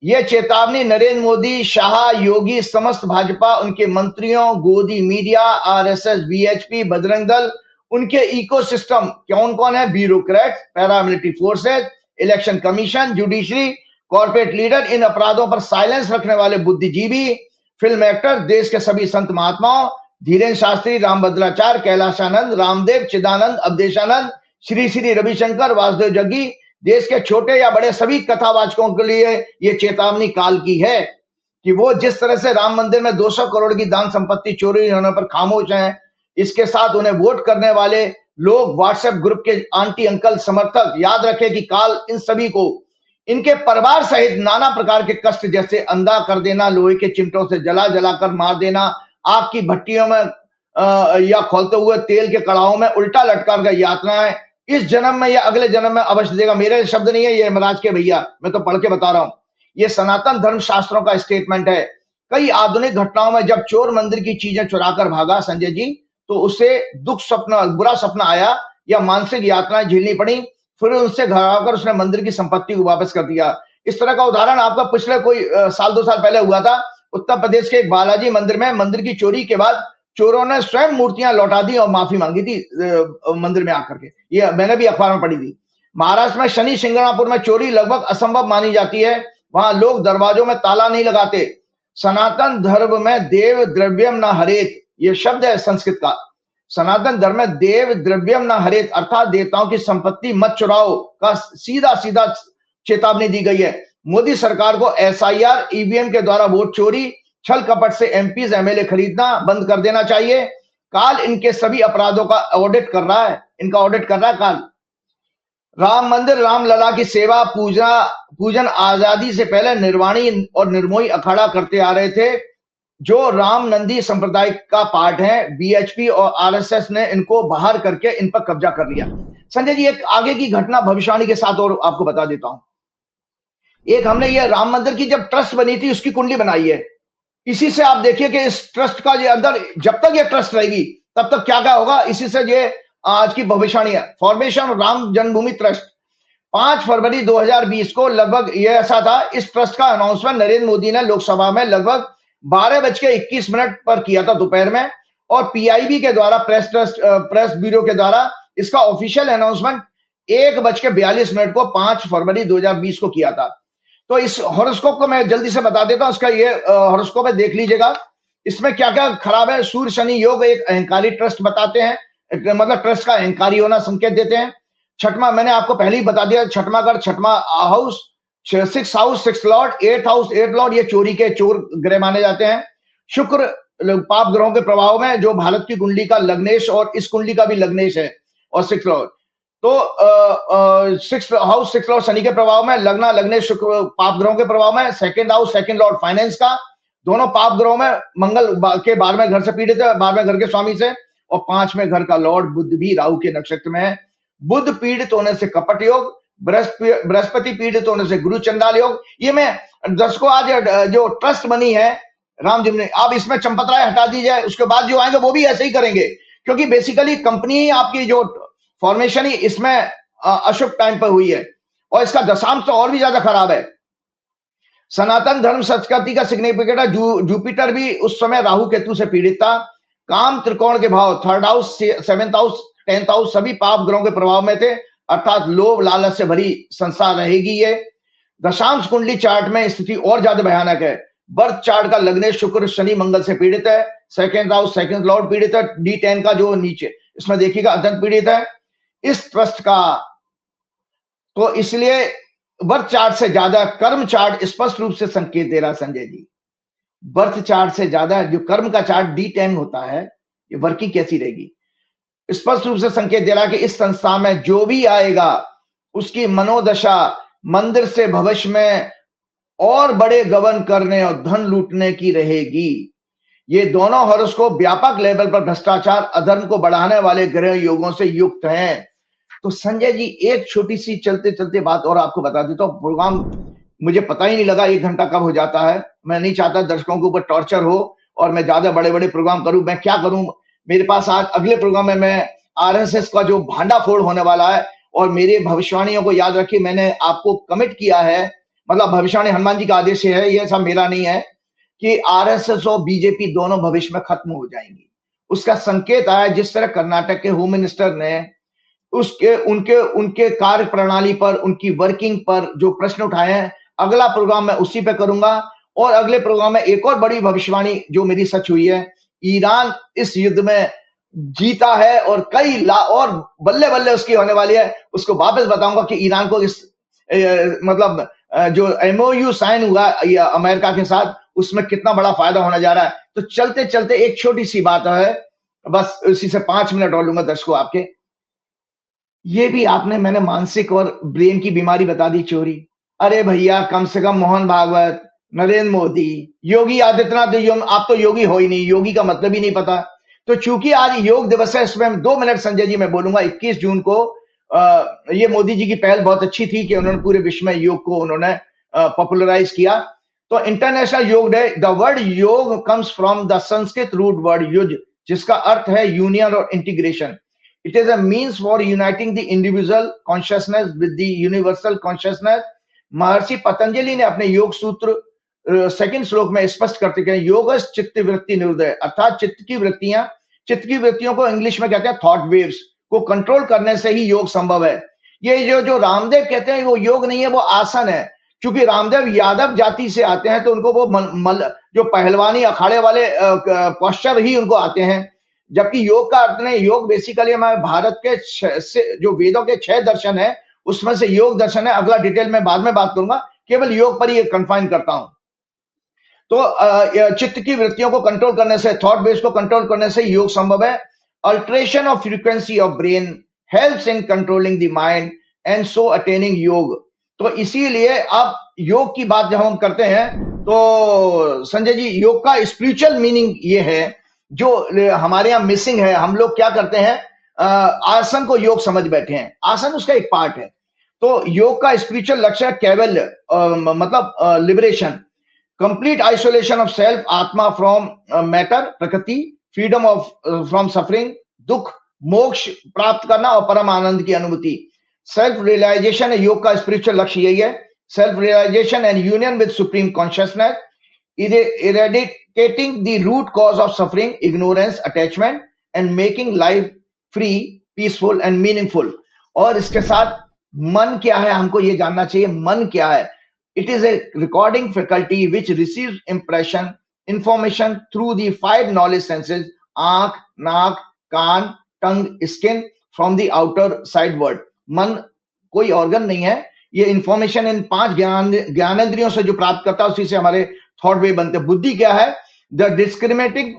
ये चेतावनी नरेंद्र मोदी, शाह, योगी, समस्त भाजपा, उनके मंत्रियों, गोदी media, RSS, BHP, Bajrang Dal, उनके इकोसिस्टम कौन कौन है? Bureaucrat, paramilitary forces, election commission, judiciary, corporate leader, इन अपराधों पर साइलेंस रखने वाले बुद्धिजीवी, फिल्म एक्टर, देश के सभी संत महात्माओं, धीरेन्द्र शास्त्री, रामभद्राचार्य, कैलाशानंद, रामदेव, चिदानंद, अवधेशानंद, श्री श्री रविशंकर, वासुदेव जग्गी, देश के छोटे या बड़े सभी कथावाचकों के लिए ये चेतावनी काल की है कि वो जिस तरह से राम मंदिर में 200 करोड़ की दान संपत्ति चोरी होने पर खामोश हैं, इसके साथ उन्हें वोट करने वाले लोग, व्हाट्सएप ग्रुप के आंटी अंकल समर्थक, याद रखें कि काल इन सभी को, इनके परिवार सहित नाना प्रकार के कष्ट जैसे अंधा कर देना, लोहे के चिमटों से जला जलाकर मार देना, आग की भट्टियों में या खोलते हुए तेल के कड़ाहों में उल्टा लटकार कर यातनाएं इस जन्म में या अगले जन्म में अवश्य देगा। मेरे शब्द नहीं है, ये यमराज के भैया, मैं तो पढ़ के बता रहा हूं। ये सनातन धर्म शास्त्रों का स्टेटमेंट है। कई आधुनिक घटनाओं में जब चोर मंदिर की चीजें चुराकर भागा संजय जी, तो उसे दुख सपना, बुरा सपना आया या मानसिक यातनाएं झेलनी पड़ी, फिर उनसे घर आकर उसने मंदिर की संपत्ति को वापस कर दिया। इस तरह का उदाहरण आपका पिछले कोई साल 2 साल पहले हुआ था। उत्तर प्रदेश के एक बालाजी मंदिर में मंदिर की चोरी के बाद चोरों ने स्वयं मूर्तियां लौटा दी और माफी मांगी थी मंदिर में आकर के, ये मैंने भी अखबार में पढ़ी थी। महाराष्ट्र में शनि शिंगणापुर में चोरी लगभग असंभव मानी जाती है, वहां लोग दरवाजों में ताला नहीं लगाते। सनातन धर्म में देव द्रव्यम न हरेत, ये शब्द है संस्कृत का। सनातन धर्म में देव द्रव्यम न हरेत अर्थात देवताओं की संपत्ति मत चुराओ का सीधा सीधा चेतावनी दी गई है। मोदी सरकार को एसआईआर, ईवीएम के द्वारा वोट चोरी, छल कपट से एमपीज, एमएलए खरीदना बंद कर देना चाहिए। काल इनके सभी अपराधों का ऑडिट कर रहा है, इनका ऑडिट कर रहा है काल। राम मंदिर रामलला की सेवा पूजन आजादी से पहले निर्वाणी और निर्मोही अखाड़ा करते आ रहे थे, जो राम नंदी संप्रदाय का पार्ट है। बीएचपी और आरएसएस ने इनको बाहर करके इन पर कब्जा कर लिया। संजय जी, एक आगे की घटना भविष्यवाणी के साथ और आपको बता देता हूं। एक हमने ये राम मंदिर की जब ट्रस्ट बनी थी उसकी कुंडली बनाई है। इसी से आप देखिए कि इस ट्रस्ट का ये अंदर जब तक ये ट्रस्ट रहेगी तब तक क्या क्या होगा। इसी से ये आज की भविष्यवाणी है। फॉर्मेशन राम जन्मभूमि ट्रस्ट 5 फरवरी 2020 को लगभग ये ऐसा था। इस ट्रस्ट का अनाउंसमेंट नरेंद्र मोदी ने लोकसभा में लगभग 12:21 पर किया था दोपहर में, और पीआईबी के द्वारा प्रेस ब्यूरो के द्वारा इसका ऑफिशियल अनाउंसमेंट 1:42 को 5 फरवरी 2020 को किया था। तो इस हॉरोस्कोप को मैं जल्दी से बता देता हूं। इसका ये हॉरोस्कोप है, देख लीजिएगा। इसमें क्या क्या खराब है। सूर्य शनि योग एक अहंकारी ट्रस्ट बताते हैं, मतलब ट्रस्ट का अहंकारी होना संकेत देते हैं। छठवां मैंने आपको पहले ही बता दिया, छठवां घर, छठवां house, 6 house 6 Lord, 8 house 8 Lord, ये चोरी के चोर ग्रह माने जाते हैं। शुक्र पाप ग्रहों के प्रभाव में, जो भारत की कुंडली का लग्नेश और इस कुंडली का भी लग्नेश है, और 6 लॉर्ड। तो 6 हाउस 6 लॉर्ड शनि के प्रभाव में, लग्ना लग्नेश शुक्र पाप ग्रहों के प्रभाव में। Second house second Lord finance का, दोनों पाप ग्रहों में, मंगल के 12वें घर से पीड़ित है, 12वें घर के स्वामी से, और 5वें घर का लॉर्ड बुध भी राहु के नक्षत्र में है। बुध पीड़ित होने से कपट योग, बृहस्पति पीड़ित होने से गुरु चंडाल योग। ये मैं दर्शकों आज जो ट्रस्ट बनी है राम जी ने, आप इसमें चंपतराय हटा दीजिए, उसके बाद जो आएंगे वो भी ऐसे ही करेंगे, क्योंकि बेसिकली कंपनी ही आपकी जो फॉर्मेशन ही इसमें अशुभ टाइम पर हुई है, और इसका दशांश तो और भी ज्यादा खराब है। सनातन धर्म संस्कृति का सिग्निफिकेट है। जुपिटर भी उस समय राहु केतु से पीड़ित था। काम त्रिकोण के भाव 3rd house 7th house 10th house सभी पाप ग्रहों के प्रभाव में थे, अर्थात लोभ लालच से भरी संसार रहेगी ये। दशांश कुंडली चार्ट में स्थिति और ज्यादा भयानक है। बर्थ चार्ट का लग्नेश शुक्र शनि मंगल से पीड़ित है। 2nd हाउस 2nd लॉर्ड पीड़ित है। D10 का जो नीचे इसमें देखिएगा अत्यंत पीड़ित है इस ट्रस्ट का। तो इसलिए बर्थ चार्ट से ज्यादा कर्म चार्ट स्पष्ट रूप से संकेत दे रहा संजय जी। बर्थ चार्ट से ज्यादा जो कर्म का चार्ट D10 होता है, ये वर्किंग कैसी रहेगी, स्पष्ट रूप से संकेत दे रहा है कि इस संस्था में जो भी आएगा उसकी मनोदशा मंदिर से भविष्य में और बड़े गबन करने और धन लूटने की रहेगी। ये दोनों हॉरोस्कोप व्यापक लेवल पर भ्रष्टाचार अधर्म को बढ़ाने वाले ग्रह योगों से युक्त हैं। तो संजय जी, एक छोटी सी चलते चलते बात और आपको बता देता हूं। प्रोग्राम मुझे पता ही नहीं लगा 1 घंटा कब हो जाता है। मैं नहीं चाहता दर्शकों के ऊपर टॉर्चर हो और मैं ज्यादा बड़े बड़े प्रोग्राम करूं। मैं क्या करूं, मेरे पास आज अगले प्रोग्राम में मैं आरएसएस का जो भांडाफोड़ होने वाला है, और मेरे भविष्यवाणियों को याद रखिए, मैंने आपको कमिट किया है, मतलब भविष्यवाणी हनुमान जी का आदेश है, ये सब मेरा नहीं है, कि आरएसएस और बीजेपी दोनों भविष्य में खत्म हो जाएंगी। उसका संकेत आया जिस तरह कर्नाटक के होम मिनिस्टर ने उसके उनके कार्य प्रणाली पर, उनकी वर्किंग पर जो प्रश्न उठाए हैं। अगला प्रोग्राम मैं उसी पे करूंगा। और अगले प्रोग्राम में एक और बड़ी भविष्यवाणी जो मेरी सच हुई है, ईरान इस युद्ध में जीता है और कई और बल्ले बल्ले उसकी होने वाली है। उसको वापस बताऊंगा कि ईरान को इस मतलब जो एमओयू साइन हुआ अमेरिका के साथ, उसमें कितना बड़ा फायदा होने जा रहा है। तो चलते चलते एक छोटी सी बात है, बस इसी से 5 मिनट और लूंगा दर्शकों आपके। ये भी आपने, मैंने मानसिक और ब्रेन की बीमारी बता दी, चोरी। अरे भैया, कम से कम मोहन भागवत, नरेंद्र मोदी, योगी आदित्यनाथ, आप तो योगी हो ही नहीं, योगी का मतलब ही नहीं पता। तो चूंकि आज योग दिवस है, इसमें 2 मिनट संजय जी मैं बोलूंगा। 21 जून को ये मोदी जी की पहल बहुत अच्छी थी कि उन्होंने पूरे विश्व में योग को उन्होंने पॉपुलराइज किया। तो international yoga day, the word yoga comes from the Sanskrit root word yuj, जिसका अर्थ है यूनियन और integration. It is a means for uniting the individual consciousness with the universal consciousness. महर्षि पतंजलि ने अपने योग सूत्र 2nd श्लोक में स्पष्ट करते हैं, योग चित्त वृत्ति निरुदय, अर्थात चित्त की वृत्तियों को इंग्लिश में कहते हैं थॉट वेव्स, को कंट्रोल करने से ही योग संभव है। ये जो रामदेव कहते हैं वो योग नहीं है, वो आसन है। क्योंकि रामदेव यादव जाति से आते हैं, तो उनको वो जो पहलवानी अखाड़े वाले पोस्चर ही उनको आते हैं। जबकि योग का अर्थ नहीं, योग बेसिकली हमारे भारत के जो वेदों के 6 दर्शन है उसमें से योग दर्शन है। अगला डिटेल में बाद में बात करूंगा, केवल योग पर ही कंफाइन करता हूं। तो चित्त की वृत्तियों को कंट्रोल करने से, थॉट बेस को कंट्रोल करने से योग संभव है। Alteration of frequency of brain helps in controlling the mind and so attaining योग। तो इसीलिए अब योग की बात जब हम करते हैं तो संजय जी योग का स्पिरिचुअल मीनिंग ये है जो हमारे यहाँ मिसिंग है। हम लोग क्या करते हैं, आसन को योग समझ बैठे हैं, आसन उसका एक पार्ट है। तो योग का स्पिरिचुअल लक्ष्य कैवल्य, मतलब liberation, complete isolation of self, आत्मा फ्रॉम मैटर, प्रकृति, फ्रीडम ऑफ फ्रॉम सफरिंग, दुख, मोक्ष प्राप्त करना और परम आनंद की अनुभूति। सेल्फ रियलाइजेशन है योग का स्पिरिचुअल लक्ष्य, यही है। Self realization and union with supreme consciousness, eradicating the root cause of suffering, ignorance, attachment, and making life free, peaceful and meaningful। और इसके साथ मन क्या है, हमको ये जानना चाहिए मन क्या है। It is a recording faculty which receives impression, information through the five knowledge senses, आंख, नाक, कान, टंग, skin, from the outer side world। मन कोई ऑर्गन नहीं है, ये इंफॉर्मेशन इन 5 ज्ञानेंद्रियों से जो प्राप्त करता है उसी से हमारे थॉट वे बनते हैं। बुद्धि क्या है, द डिस्क्रिमिनेटिंग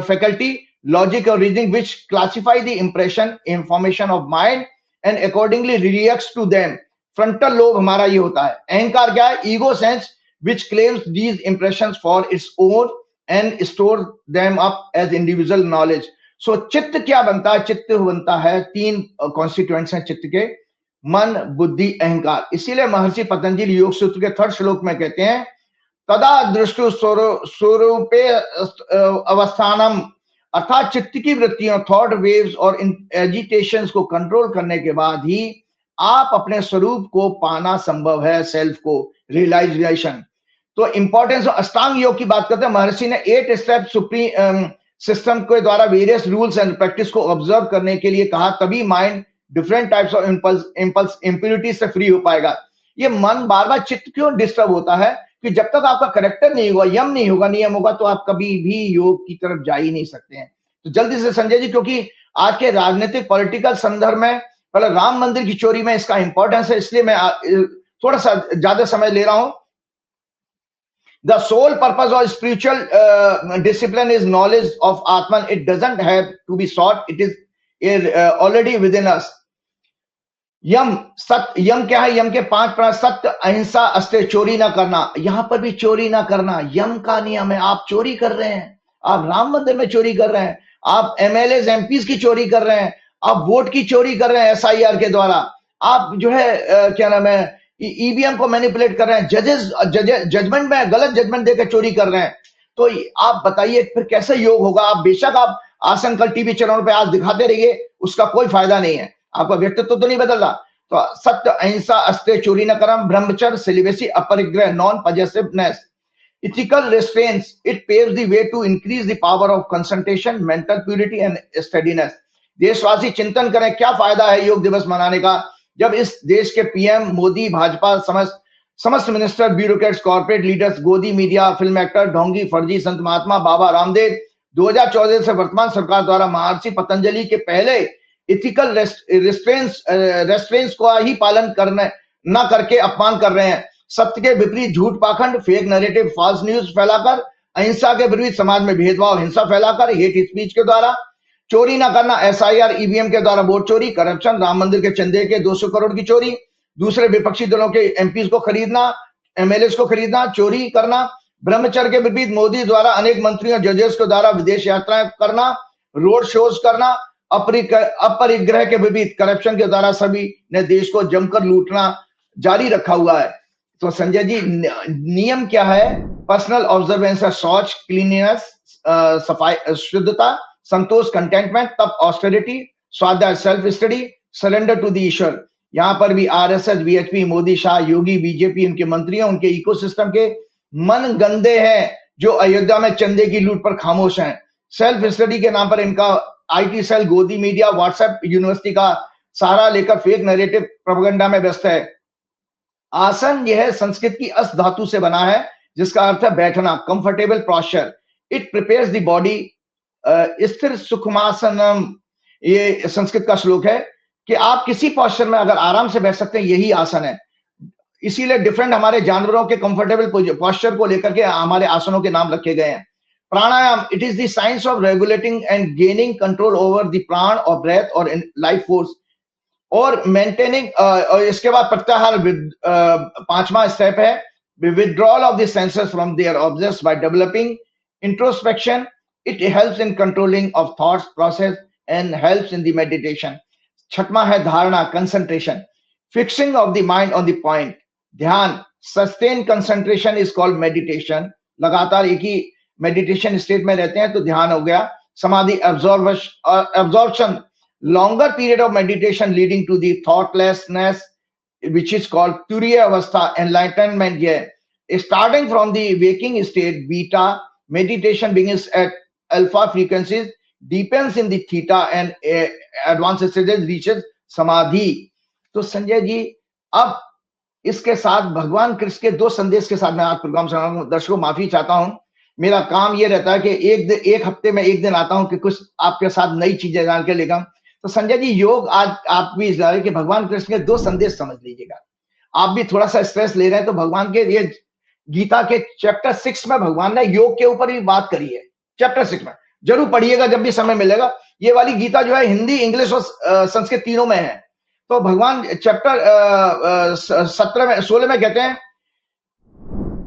फैकल्टी, लॉजिक और reasoning which classify the impression, information of mind and accordingly reacts to them. Frontal lobe हमारा ये होता है। अहंकार क्या है, ego sense which claims these impressions for its own and store them up as individual knowledge. So चित्त क्या बनता है, चित्त बनता है 3 कॉन्स्टिट्यूएंट्स हैं चित्त के, मन, बुद्धि, अहंकार। इसीलिए महर्षि पतंजलि योग सूत्र के 3rd श्लोक में कहते हैं तदा दृष्टु स्वरूपे अवस्थानम, अर्थात चित्त की वृत्तियों, थॉट वेव्स और एजिटेशंस को कंट्रोल करने के बाद ही आप अपने स्वरूप को पाना संभव है, सेल्फ को रियलाइजेशन। तो इंपॉर्टेंस ऑफ अष्टांग योग की बात करते हैं। महर्षि ने 8 स्टेप सुप्रीम सिस्टम के द्वारा वेरियस रूल्स एंड प्रैक्टिस को ऑब्जर्व करने के लिए कहा, तभी mind different types of impulse impurity से फ्री हो पाएगा। ये मन बार बार चित्त क्यों डिस्टर्ब होता है कि जब तक आपका करेक्टर नहीं होगा, यम नहीं होगा, नियम होगा, तो आप कभी भी योग की तरफ जा ही नहीं सकते हैं। तो जल्दी से संजय जी, क्योंकि आज के राजनीतिक पॉलिटिकल संदर्भ में पहले राम मंदिर की चोरी में इसका इंपॉर्टेंस है, इसलिए मैं थोड़ा सा ज्यादा समय ले रहा हूं। The sole purpose of spiritual discipline is knowledge of Atman. It doesn't have to be sought. It is already within us. यम सत्य, यम क्या है, यम के 5 प्राण, सत्य, अहिंसा, अस्तेय, चोरी ना करना। यहां पर भी चोरी ना करना यम का नियम है। आप चोरी कर रहे हैं, आप राम मंदिर में चोरी कर रहे हैं, आप एमएलए एमपीज की चोरी कर रहे हैं, आप वोट की चोरी कर रहे हैं एसआईआर के द्वारा, आप जो है क्या नाम है ईवीएम को मैनिपुलेट कर रहे हैं, जजमेंट में गलत जजमेंट देकर चोरी कर रहे हैं। तो आप बताइए फिर कैसे योग होगा। आप बेशक आप आसन कल टीवी चैनल पे आज दिखाते रहिए, उसका कोई फायदा नहीं है, आपका व्यक्तित्व तो नहीं बदल रहा। तो सत्य, अहिंसा, अस्तेय, चोरी न करना, ब्रह्मचर्य, सिलिबेसी, अपरिग्रह, non पॉजेसिवनेस, ethical restraints, it paves the way to increase the power of concentration, mental purity and steadiness। देशवासी चिंतन करें क्या फायदा है योग दिवस मनाने का, जब इस देश के पीएम मोदी, भाजपा, समस्त मिनिस्टर, ब्यूरोक्रेट्स, कॉर्पोरेट लीडर्स, गोदी मीडिया, फिल्म एक्टर, ढोंगी, फर्जी संत महात्मा, बाबा रामदेव 2014 से वर्तमान सरकार द्वारा महर्षि पतंजलि के पहले इथिकल रेस्ट्रेंट्स को ही पालन करने न करके अपमान कर रहे हैं। सत्य के विपरीत झूठ, पाखंड, फेक नैरेटिव, फॉल्स न्यूज फैलाकर, अहिंसा के विपरीत समाज में भेदभाव, हिंसा फैलाकर, हेट स्पीच के द्वारा, चोरी ना करना, एसआईआर, ईवीएम के द्वारा वोट चोरी, करप्शन, राम मंदिर के चंदे के 200 करोड़ की चोरी, दूसरे विपक्षी दलों के एमपीज को खरीदना, एमएलए को खरीदना, चोरी करना, ब्रह्मचर्य के विपरीत मोदी द्वारा अनेक मंत्रियों, जजेस के द्वारा विदेश यात्राएं करना, रोड शोज करना, अपरिग्रह के विपरीत करप्शन के द्वारा सभी ने देश को जमकर लूटना जारी रखा हुआ है। तो संजय जी नियम क्या है, पर्सनल ऑब्जर्वेंस है, शौच, क्लीननेस, सफाई, शुद्धता, संतोष, कंटेंटमेंट, तब ऑस्टेरिटी, स्वाध्याय, self study, surrender to the ईश्वर। यहां पर भी RSS, BHP, Modi, Shah, Yogi, BJP, उनके मंत्रियों, उनके इकोसिस्टम के मन गंदे हैं जो अयोध्या में चंदे की लूट पर खामोश हैं। सेल्फ स्टडी के नाम पर इनका आईटी सेल, गोदी मीडिया, व्हाट्सएप, यूनिवर्सिटी का सहारा लेकर फेक नैरेटिव प्रोपेगेंडा में व्यस्त है। आसन यह संस्कृत की अस धातु से बना है जिसका अर्थ है बैठना, comfortable posture. It prepares the body, स्थिर सुखमासनम, ये संस्कृत का श्लोक है कि आप किसी पोस्चर में अगर आराम से बैठ सकते हैं, यही आसन है। इसीलिए डिफरेंट हमारे जानवरों के कंफर्टेबल पोस्चर को लेकर के हमारे आसनों के नाम रखे गए हैं। Pranayama, it is the science of regulating and gaining control over the prana और ब्रेथ और लाइफ फोर्स। और मेंटेनिंग, और इसके बाद प्रत्याहार, पांचवा स्टेप है withdrawal of the senses from their objects by developing introspection. It helps in controlling of thoughts process and helps in the meditation. छठवां है धारणा, concentration, fixing of the mind on the point. ध्यान, sustained concentration is called meditation. लगातार एक ही meditation state में रहते हैं तो ध्यान हो गया. समाधि, absorption, longer period of meditation leading to the thoughtlessness, which is called turiya avastha, enlightenment. Yeah, starting from the waking state beta, meditation begins at alpha frequencies, deepens in the theta, and advanced stages reaches samadhi. तो संजय जी, अब इसके साथ भगवान कृष्ण के दो संदेश के साथ मैं आज प्रोग्राम सुना रहा हूं. दर्शकों माफी चाहता हूं, मेरा काम ये रहता है कि एक हफ्ते में एक दिन आता हूं कि कुछ आपके साथ नई चीजें जान के लेगा. तो संजय जी, योग आज आप भी जा रहे कि भगवान कृष्ण के दो संदेश समझ लीजिएगा. आप भी थोड़ा सा स्ट्रेस ले रहे हैं तो भगवान के ये गीता के चैप्टर 6 में भगवान ने योग के ऊपर भी बात करी है. चैप्टर 6 में जरूर पढ़िएगा जब भी समय मिलेगा. ये वाली गीता जो है हिंदी, इंग्लिश और संस्कृत तीनों में है. तो भगवान चैप्टर 16 में कहते हैं,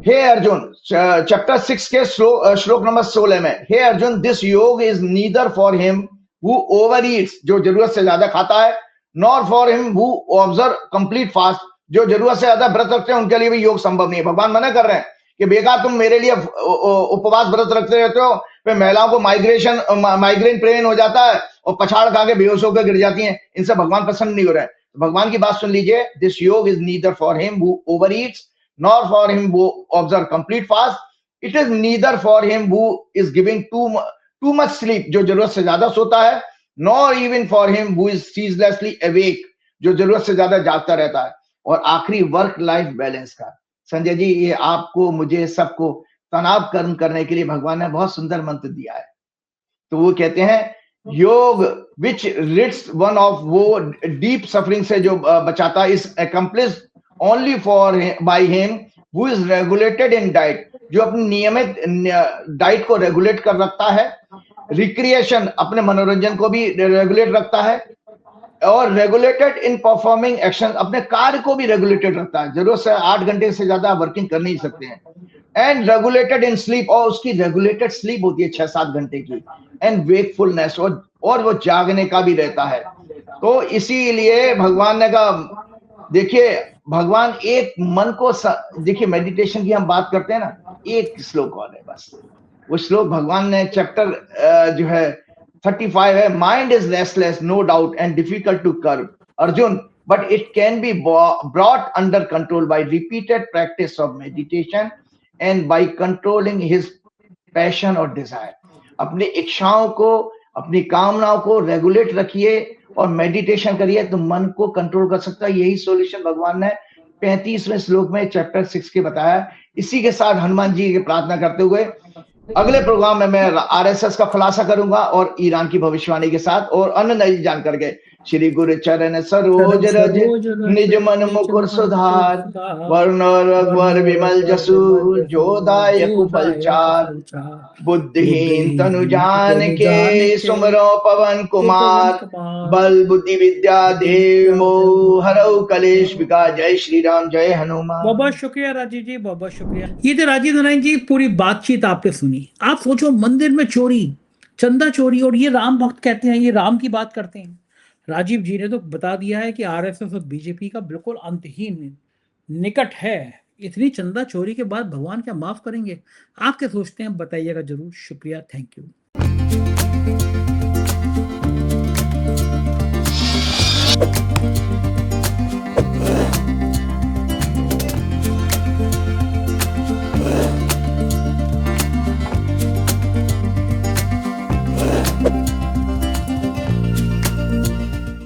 हे अर्जुन, चैप्टर 6 के श्लोक नंबर 16 में, हे Arjun, this yoga is neither for him who overeats, जो जरूरत से ज्यादा खाता है, nor for him who observe complete fast, जो जरूरत से ज्यादा व्रत रखते हैं उनके लिए भी योग संभव नहीं है. भगवान मना कर रहे हैं कि बेकार तुम मेरे लिए उपवास व्रत रखते रहते हो, फिर महिलाओं को माइग्रेन प्रेन हो जाता है और पछाड़ खा के बेहोश होकर गिर जाती हैं. इनसे भगवान प्रसन्न नहीं हो रहे हैं. भगवान की बात सुन लीजिए, this yoga is neither for him who overeats nor for him who observe complete fast. It is neither for him who is giving too much sleep, जो जरूरत से ज्यादा सोता है, nor even for him who is ceaselessly awake, जो जरूरत से ज्यादा जागता रहता है. और आखिरी, वर्क लाइफ बैलेंस का. संजय जी, ये आपको, मुझे, सबको तनाव कम करने के लिए भगवान ने बहुत सुंदर मंत्र दिया है. तो वो कहते हैं, योग विच रिड्स वन ऑफ, वो डीप सफरिंग से जो बचाता है, is accomplished only for by him who is regulated in diet, जो अपनी नियमित डाइट को रेगुलेट कर रखता है. रिक्रिएशन, अपने मनोरंजन को भी रेगुलेट रखता है. और रेगुलेटेड इन परफॉर्मिंग एक्शन, अपने कार्य को भी रेगुलेटेड रखता है. जरूरत से 8 घंटे से ज्यादा वर्किंग कर नहीं सकते हैं. एंड रेगुलेटेड इन स्लीप, और उसकी रेगुलेटेड स्लीप होती है 6-7 घंटे की. एंड वेकफुलनेस, और वो जागने का भी रहता है. तो इसीलिए भगवान ने कहा, देखिए भगवान एक मन को, देखिए मेडिटेशन की हम बात करते हैं ना, एक श्लोक और है बस. वो श्लोक भगवान ने चैप्टर जो है 35 है, mind is restless no doubt and difficult to curb Arjun, but it can be brought under control by repeated practice of meditation and by controlling his passion और डिजायर. अपनी इच्छाओं को, अपनी कामनाओं को रेगुलेट रखिए और मेडिटेशन करिए तो मन को कंट्रोल कर सकता है. यही सॉल्यूशन भगवान ने 35वें श्लोक में चैप्टर 6 के बताया. इसी के साथ हनुमान जी की प्रार्थना करते हुए अगले प्रोग्राम में मैं आरएसएस का खुलासा करूंगा और ईरान की भविष्यवाणी के साथ और अन्य नई जानकारी के. श्री गुरु चरण सरोज रज निज मन मुकुर सुधार, वर्ण रघुवर विमल जसु जो दायक फल चार. बुद्धिहीन तनु जान के सुमरो पवन कुमार, बल बुद्धि विद्या देव मोह हरऊ कलेश विकार. जय श्री राम, जय हनुमान. बहुत शुक्रिया राजीव जी, बहुत शुक्रिया. ये थे राजीव नारायण जी, पूरी बातचीत आपने सुनी. आप सोचो, मंदिर में चोरी, चंदा चोरी, और ये राम भक्त कहते हैं, ये राम की बात करते हैं. राजीव जी ने तो बता दिया है कि आरएसएस और बीजेपी का बिल्कुल अंतहीन निकट है. इतनी चंदा चोरी के बाद भगवान क्या माफ करेंगे? आप क्या सोचते हैं, बताइएगा जरूर. शुक्रिया, थैंक यू.